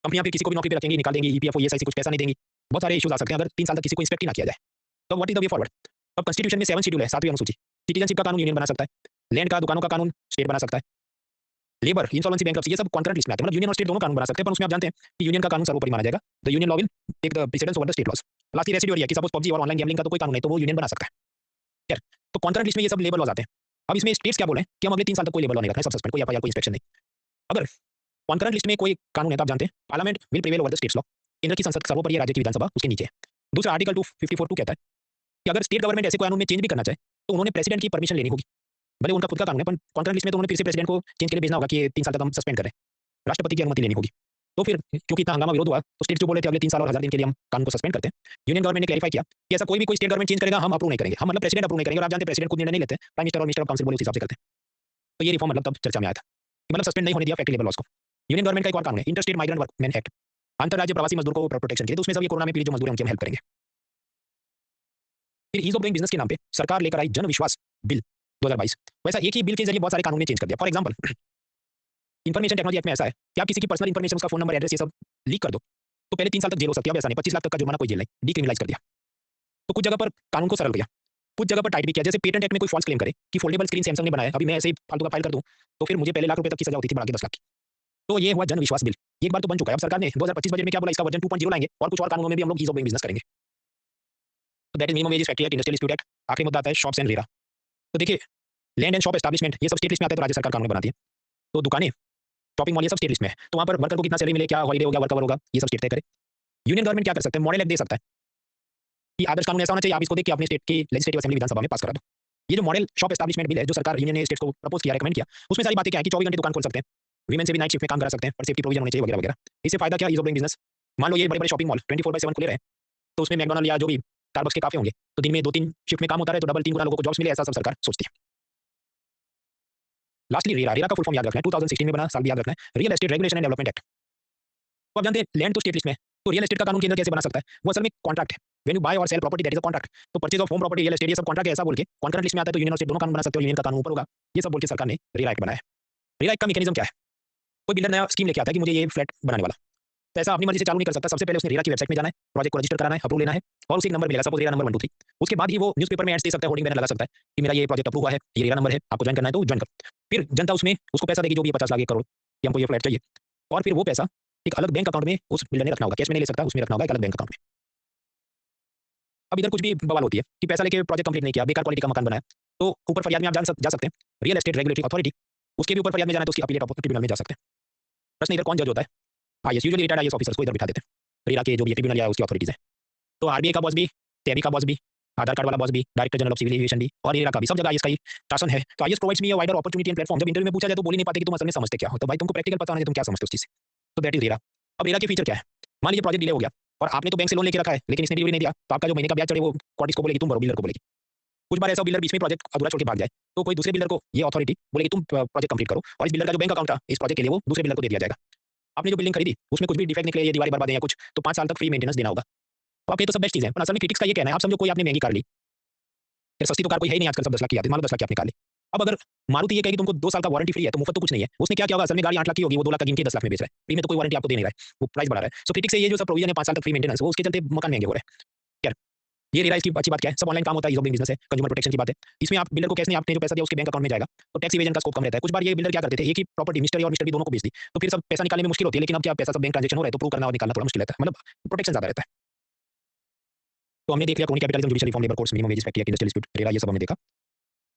कंपनियां फिर किसी को भी नौकरी पे रखेंगी, निकाल देंगी, ईपीएफओ ये कुछ पैसा नहीं देंगी, बहुत सारे इश्यूज आ सकते हैं अगर 3 साल तक किसी को इंस्पेक्ट ही ना किया जाए। तो what is the way forward? अब कॉन्स्टिट्यूशन में 7 शेड्यूल है, 7वीं अनुसूची, सिटीजनशिप का कानून यूनियन बना सकता है, लैंड का, दुकानों का कानून स्टेट बना सकता है, लेबर, इंसॉल्वेंसी, बैंक्रप्सी, ये सब कॉन्करेंट लिस्ट में आते हैं, मतलब यूनियन और स्टेट दोनों कानून बना सकते हैं, पर उसमें आप जानते हैं कि यूनियन का कानून सर्वोपरि माना जाएगा, the union law will take the precedence over the state laws. Last residue है कि सपोज पबजी और ऑनलाइन गैम्बलिंग का तो कोई कानून नहीं, तो वो यूनियन बना सकता है। खैर, तो कॉन्करेंट लिस्ट में ये सब लेबर लॉज आते हैं। अब इसमें स्टेट्स क्या बोले कि हम अगले 3 साल तक कोई लेबर लॉ नहीं रखना है, सब सस्पेंड, कोई एफआईआर, कोई इंस्पेक्शन नहीं। अगर कॉन्करेंट लिस्ट में कोई कानून है तो आप जानते हैं parliament will prevail over the states law, केंद्र की संसद सर्वोपरि है, राज्य की विधानसभा उसके नीचे है। दूसरा आर्टिकल 254 कहता है कि अगर स्टेट गवर्नमेंट ऐसे कानून में चेंज भी करना चाहे तो उन्होंने प्रेसिडेंट की परमिशन लेनी होगी, भले उनका खुद का कानून है, पर कॉन्करेंट लिस्ट में तो उन्होंने फिर से प्रेसिडेंट को चेंज के लिए भेजना होगा कि ये 3 साल तक हम सस्पेंड करें, राष्ट्रपति की अनुमति लेनी होगी। तो फिर क्योंकि इतना हंगामा विरोध हुआ तो स्टेट जो बोले थे अगले 3 साल और 1000 दिन के लिए हम कानून को सस्पेंड करते हैं, यूनियन गवर्नमेंट ने क्लैरिफाई किया कि ऐसा कोई भी कोई स्टेट गवर्नमेंट चेंज करेगा हम अप्रूव नहीं करेंगे, हम मतलब प्रेसिडेंट अप्रूव नहीं करेंगे, और आप जानते हैं प्रेसिडेंट खुद निर्णय नहीं लेते, प्राइम मिनिस्टर और मिनिस्टर ऑफ काउंसिल बोले उस हिसाब से करते हैं। तो ये रिफॉर्म मतलब तब चर्चा में आया था कि मतलब सस्पेंड नहीं होने दिया फैक्ट्री लेबर लॉज को। यूनियन गवर्नमेंट का एक और कानून है इंटरस्टेट माइग्रेंट वर्कमैन एक्ट, अंतरराज्य प्रवासी मजदूर को प्रोटेक्शन के लिए, तो उसमें सब ये कोरोना में पीड़ित जो मजदूर हैं उनकी हम हेल्प करेंगे। फिर ईज ऑफ डूइंग बिजनेस के नाम पे सरकार लेकर आई जन विश्वास बिल 2022, वैसा एक ही बिल के जरिए बहुत सारे कानून में चेंज कर दिया। For example, information technology act में ऐसा है कि आप किसी की पर्सनल इंफॉर्मेशन, उसका फोन नंबर, एड्रेस, ये सब लीक कर दो तो पहले 3 साल तक जेल हो सकती है, अब ऐसा नहीं, 25 लाख तक का जुर्माना, कोई जेल नहीं, डिक्रिमिनलाइज कर दिया। तो कुछ जगह पर कानून को सरल किया, कुछ जगह पर टाइट भी किया, जैसे पेटेंट एक्ट में कोई फॉल्स क्लेम करे कि फोल्डेबल स्क्रीन सैमसंग ने बनाया, अभी मैं ऐसे ही फालतू का फाइल कर दूं तो फिर मुझे पहले लाख रुपए तक की सजा होती थी, बढ़ा के 10 लाख की। तो ये हुआ जन विश्वास बिल, एक बार तो बन चुका है। अब सरकार ने 2025 बजट में क्या बोला, इसका वर्जन 2.0 लाएंगे और कुछ और कानूनों में भी हम लोग ईज ऑफ डूइंग बिजनेस करेंगे। तो that is minimum wage factory act, industrial dispute act. आखिरी मुद्दा आता है शॉप्स एंड रेरा। तो देखिए, लैंड एंड शॉप एस्टैब्लिशमेंट ये सब स्टेट लिस्ट में आता है, तो राज्य सरकार कानून बनाती है। तो दुकानें, शॉपिंग मॉल, ये सब स्टेट लिस्ट में है, तो वहां पर वर्कर को कितना सैलरी मिले, क्या हॉलिडे होगा, वर्क आवर होगा, ये सब स्टेट तय करे। यूनियन गवर्नमेंट क्या कर सकते हैं, मॉडल एक्ट दे सकता है कि आदर्श कानून ऐसा होना चाहिए, आप इसको देख के अपने स्टेट की लेजिस्लेटिव असेंबली विधानसभा में पास करा दो। ये जो मॉडल शॉप एस्टैब्लिशमेंट बिल है जो सरकार यूनियन ने स्टेट को प्रपोज किया, रेकमेंड किया, उसमें सारी बातें क्या है कि 24 घंटे दुकान खोल सकते हैं, वीमेन से भी नाइट शिफ्ट में काम करा सकते हैं, पर सेफ्टी प्रोविजन होने चाहिए वगैरह वगैरह। इससे फायदा क्या, ईज ऑफ डूइंग बिजनेस। मान लो ये बड़े बड़े शॉपिंग मॉल 24/7 खुले रहे, तो उसमें मैकडॉनल्ड या जो भी स्टारबक्स के काफे होंगे, तो दिन में 2-3 शिफ्ट में काम होता है, तो डबल 3 गुना लोगों को जॉब्स मिले, ऐसा सब सरकार सोचती है। लास्टली रेरा, रेरा का फुल फॉर्म याद रखना है, 2016 में बना, साल भी याद रखना है, real estate regulation and development act. तो आप जानते हैं लैंड तो स्टेट लिस्ट में है, तो रियल एस्टेट का कानून केंद्र कैसे बना सकता है, वो असल में कॉन्ट्रैक्ट है, व्हेन यू बाय और sell property that is a contract. तो purchase of home property, real estate, ये सब कॉन्ट्रैक्ट है, ऐसा बोल के कॉन्करेंट लिस्ट में आता है, तो यूनियन और स्टेट दोनों कानून बना सकते हो, यूनियन का कानून ऊपर होगा, ये सब बोल के सरकार ने रेरा एक्ट बनाया है। रेरा एक्ट का मैकेनिज्म क्या है, कोई बिल्डर नया स्कीम लेके आता है कि मुझे ये फ्लैट बनाने वाला, तो ऐसा अपनी मर्जी से चालू नहीं कर सकता, सबसे पहले उसने रेरा की वेबसाइट में जाना है, प्रोजेक्ट को रजिस्टर कराना है, अप्रूव लेना है, और उसी नंबर मिलेगा, सपोज रेरा नंबर 1 2 3, उसके बाद ही वो न्यूज़पेपर में एड्स दे सकता है, होर्डिंग बैनर लगा सकता है कि मेरा ये प्रोजेक्ट अप्रूव हुआ है, ये रेरा नंबर है, आपको ज्वाइन करना है तो ज्वाइन करो। फिर जनता उसमें उसको पैसा देगी, जो भी 50 लाख 1 करोड़ कि हमको ये फ्लैट चाहिए, और फिर वो पैसा एक अलग बैंक अकाउंट में उस बिल्डर ने रखना होगा, कैश में नहीं ले सकता, उसमें रखना होगा एक अलग बैंक अकाउंट में। अब इधर कुछ भी बवाल होती है कि पैसा लेके प्रोजेक्ट कंप्लीट नहीं किया, बेकार क्वालिटी का मकान बनाया, तो ऊपर फरियाद में आप जा सकते हैं, रियल एस्टेट रेगुलेटरी अथॉरिटी, उसके भी ऊपर फरियाद में जाना है तो उसकी अपीलेट ट्रिब्यूनल में जा सकते हैं। प्रश्न इधर कौन जज होता है? IAS, usually retired IAS officers को इधर बिठा देते हैं, रेरा के जो भी ट्रिब्यूनल या उसकी अथॉरिटीज है। तो आरबीआई का बॉस भी, सेबी का बॉस भी, आधार कार्ड वाला बॉस भी, director general of civil aviation भी और रेरा का भी, सब जगह आईएएस का ही शासन है। तो IAS provides me a wider opportunity and platform. जब इंटरव्यू में पूछा जाए तो बोल ही नहीं पाते कि तुम असल में समझते क्या हो, तो भाई तुमको प्रैक्टिकल पता नहीं, तुम क्या समझते हो उस चीज से। तो दैट इज रेरा। अब रेरा के फीचर क्या है? मान लीजिए प्रोजेक्ट डिले हो गया और आपने तो बैंक से लोन लेके रखा है, लेकिन इसने डिलीवरी नहीं दिया, तो आपका जो महीने का ब्याज चढ़े वो कॉर्टिस को बोलेगी, तुम भरो, बिल्डर को बोलेगी। कुछ बार ऐसा बिल्डर बीच में प्रोजेक्ट अधूरा छोड़ के भाग जाए, तो कोई दूसरे बिल्डर को ये अथॉरिटी बोलेगी तुम प्रोजेक्ट कंप्लीट करो, और इस बिल्डर का जो बैंक अकाउंट था इस प्रोजेक्ट के लिए वो दूसरे बिल्डर को दे दिया जाएगा। आपने जो बिल्डिंग खरीदी उसमें कुछ भी डिफेक्ट निकले, ये दीवारें बर्बाद है या कुछ, तो 5 साल तक फ्री मेंटेनेंस देना होगा। तो आप ये तो सब बेस्ट चीज़ है, पर असल में क्रिटिक्स का ये कहना है, आप समझो कोई आपने महंगी कार ली, फिर सस्ती तो कार कोई है ही नहीं आजकल, सब 10 लाख की आती है, मान लो 10 लाख की आपने कार ली। अब अगर मारुति ये कहेगी तुमको 2 साल का वारंटी फ्री है, तो मुफ्त तो कुछ नहीं है। उसने क्या किया होगा, असल में गाड़ी 8 लाख की होगी, वो 2 लाख का गिन के 10 लाख में बेच रहा है, फ्री में तो कोई वारंटी आपको दे नहीं रहा है, वो प्राइस बढ़ा रहा है। सो क्रिटिक्स से ये जो सब प्रोविजन है 5 साल तक फ्री मेंटेनेंस, वो उसके चलते मकान महंगे हो रहे हैं। खैर, ये रेरा इसकी अच्छी बात क्या है, सब ऑनलाइन काम होता है, ईज़ ऑफ डूइंग बिजनेस है, कंज्यूमर प्रोटेक्शन की बात है। इसमें आप बिल्डर को कैश नहीं, आपने जो पैसा दिया उसके बैंक अकाउंट में जाएगा, तो टैक्स इवेजन का स्कोप कम रहता है। कुछ बार ये बिल्डर क्या करते थे, एक ही प्रॉपर्टी मिस्टर ए और मिस्टर बी दोनों को बेच दी, तो फिर सब पैसा निकालने में मुश्किल होती है, लेकिन अब क्या पैसा सब बैंक ट्रांजेक्शन हो रहा है, तो प्रूव करना और निकालना थोड़ा मुश्किल रहता है, मतलब प्रोटेक्शन ज़्यादा रहता है। तो हमने देख लिया crony capitalism, judicial reform, labour codes, minimum wages, factory act, industrial dispute, RERA, ये सब हमने देखा।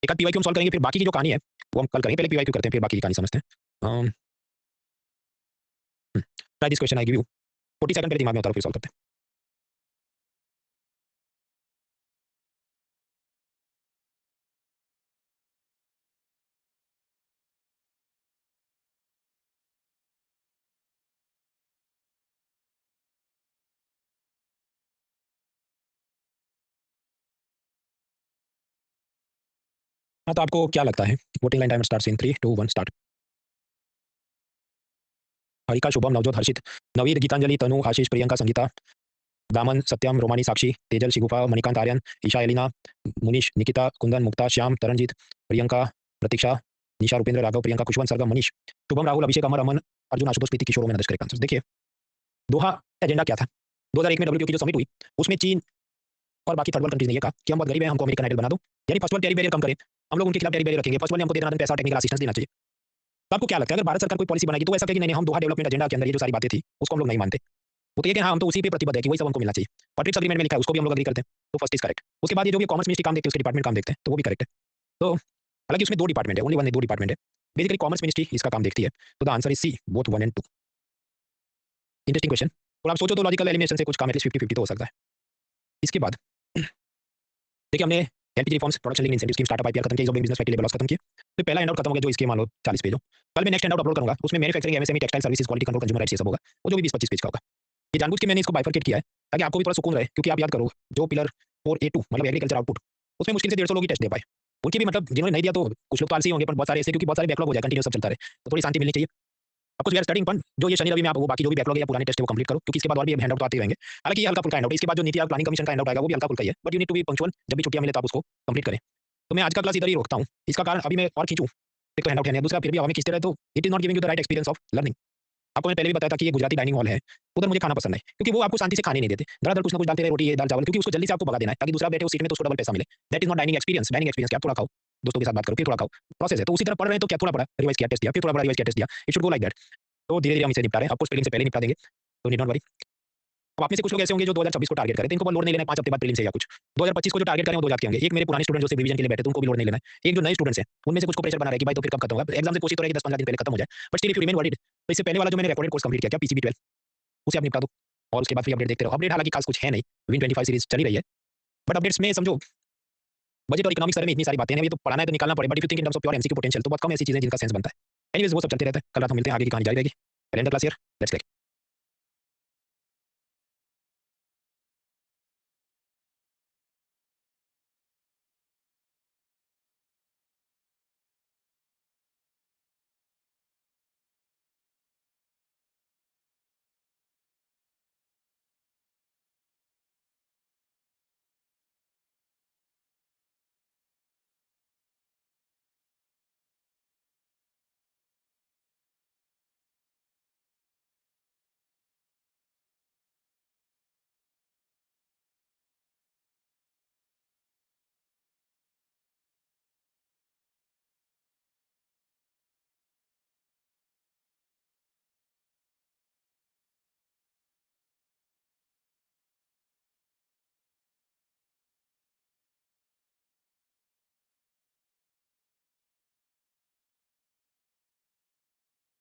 एक आध पीवाईक्यू हम सॉल्व करेंगे, फिर बाकी की जो कहानी है वो हम कल करेंगे। पहले पीवाईक्यू करते हैं, फिर बाकी की कहानी समझते हैं। Try this question, I give you 40 second, पहले दिमाग में उतारो फिर सॉल्व करते हैं। हाँ, तो आपको क्या लगता है? Voting line timer starts in 3, 2, 1 start. Harika, Shubham, Navjot, Harshit, Navir, Geetanjali, Tanu, Ashish, Priyanka, Sangeeta, Daman, Satyam, Romani, Sakshi, Tejal, Shigufa, Manikant, Aryan, Isha, Elina, Munish, Nikita, Kundan, Mukta, Shyam, Taranjeet, Priyanka, Pratiksha, Nisha, Rupendra, Raghav, Priyanka, Khushwant, Sargam, Manish, Shubham, Rahul, Abhishek, Amar, Aman, Arjun, Ashutosh, Preeti, Kishore, में करेक्ट आंसर। देखिए, दोहा एजेंडा क्या था? 2001 में डब्ल्यूटीओ की जो समिट हुई उसमें चीन और बाकी थर्ड वर्ल्ड कंट्रीज ने ये कहा कि हम बहुत गरीब हैं, हमको अमेरिकन आइडल बना दो, यानी फर्स्ट वर्ल्ड टेरी बैरियर कम करें, हम लोग उनके खिलाफ टेरी बैरियर रखेंगे, फर्स्ट वर्ल्ड ने हमको देना पैसा, टेक्निकल असिस्टेंस देना चाहिए। तो आपको क्या लगता है, अगर भारत सरकार कोई पॉलिसी बनाएगी तो ऐसा कहेगी नहीं हम दोहा डेवलपमेंट एजेंडा के अंदर ये जो सारी बातें थी उसको हम लोग नहीं मानते, वो तो ये कि हाँ हम तो उसी पे प्रतिबद्ध है कि वही सब हमको मिलना चाहिए, और ट्रिप्स एग्रीमेंट में लिखा है उसको भी हम लोग एग्री करते हैं, तो फर्स्ट इज करेक्ट। उसके बाद ये जो भी कॉमर्स मिनिस्ट्री काम देखते हैं, उसके डिपार्टमेंट काम देखते हैं, तो वो भी करेक्ट है। तो हालांकि उसमें 2 डिपार्टमेंट है, ओनली वन नहीं 2 डिपार्टमेंट है, बेसिकली कॉमर्स मिनिस्ट्री इसका काम देखती है, तो the answer is C, both 1 and 2। Interesting question, और आप सोचो तो लॉजिकल एलिमिनेशन से कुछ काम एटलीस्ट 50-50 तो हो सकता है। इसके बाद देखिए हमने LPG reforms, production linked incentive scheme, startup IPR खत्म किया, जो बिजनेस फैक्ट्री लेवल लॉस खत्म किया, तो पहला हैंडआउट खत्म हो गया, जो इसके मान लो 40 पेज हो। कल मैं नेक्स्ट हैंडआउट अपलोड करूंगा, उसमें manufacturing, MSME, textile services, quality control, consumer rights ये सब होगा, वो जो भी 20-25 पेज का होगा। ये जानबूझ के मैंने इसको बाइफरकेट किया है ताकि आपको भी थोड़ा सुकून रहे, क्योंकि आप याद करो जो पिलर 4A2 मतलब एग्रीकल्चर आउटपुट, उसमें मुश्किल से 150 लोग ही टेस्ट दे पाए, उनकी भी मतलब जिन्होंने नहीं दिया तो कुछ लोग तो आलसी होंगे, पर बहुत सारे ऐसे क्योंकि बहुत सारे बैकलॉग हो जाए, कंटिन्यू सब चलता रहे, तो थोड़ी शांति मिलनी चाहिए। आपको वी आर स्टार्टिंग पॉइंट जो ये शनि रवि में आप वो बाकी जो भी बैकलॉग है या पुराने टेस्ट है वो कंप्लीट करो, क्योंकि इसके बाद और भी हैंडआउट तो आते रहेंगे। हालांकि ये हल्का फुल्का हैंडआउट है, इसके बाद जो नीति आयोग प्लानिंग कमीशन का हैंडआउट आएगा वो भी हल्का फुल्का ही है, but you need to be punctual, जब भी छुट्टियां मिले तो आप उसको कंप्लीट करें। तो मैं आज का क्लास इधर ही रोकता हूँ, इसका कारण अभी मैं और खींचूं, एक तो हैंडआउट है, दूसरा फिर भी हवा में खींचते रहे तो it is not giving you the right experience of learning. आपको मैंने पहले भी बताया था कि ये गुजराती डाइनिंग हॉल है, उधर मुझे खाना पसंद है, क्योंकि वो आपको शांति से खाने नहीं देते, दर कुछ ना कुछ डालते रहे, रोटी है, दाल चावल, क्योंकि उसको जल्दी से आपको भगा देना है ताकि दूसरा बैठे उस सीट में तो उसको डबल पैसा मिले। That is not dining experience. Dining experience क्या, आप थोड़ा खाओ, दोस्तों के साथ बात करो, फिर थोड़ा खाओ, प्रोसेस है। तो उसी तरह पढ़ रहे हैं तो क्या थोड़ा पढ़ा, रिवाइज किया, टेस्ट दिया, फिर थोड़ा बड़ा रिवाइज किया, टेस्ट दिया, it should go like that. तो धीरे धीरे हम इसे निपटा रहे हैं, आपको स्पेलिंग से पहले निपटा देंगे, तो नीड नॉट वरी। अब आप में से कुछ लोग ऐसे होंगे जो 2026 को टारगेट करें, तो इनको बहुत लोड नहीं लेना है, 5 हफ्ते बाद प्रीलिम्स है या कुछ। 2025 को जो टारगेट करें वो 2 जाके होंगे। एक मेरे पुराने स्टूडेंट जो रिवीजन के लिए बैठे थे उनको भी लोड नहीं लेना है, एक जो नए स्टूडेंट्स हैं उनमें से कुछ को प्रेशर बना रहा है कि भाई तो फिर कब खत्म होगा, एग्जाम से कोशिश तो रहेगी 10-15 दिन पहले खत्म हो जाए, but still if you remain worried तो इससे पहले वाला जो मैंने रिकॉर्डेड कोर्स कंप्लीट किया क्या पीसीबी 12 उसे आप निपटा दो, और उसके बाद फिर अपडेट देखते रहो। अपडेट हालांकि खास कुछ है नहीं, विन 25 सीरीज चली रही है, बट अपडेट्स में समझो बजट और इकोनॉमिक्स में इतनी सारी बातें हैं, ये तो पढ़ाना है तो निकालना पड़े, but if you think in terms of pure MCQ potential तो बहुत कम ऐसी चीजें जिनका सेंस बनता है। एनीवेज वो सब चलते रहता है, कल रात हम मिलते हैं, आगे की कहानी जारी रहेगी। And the class here, let's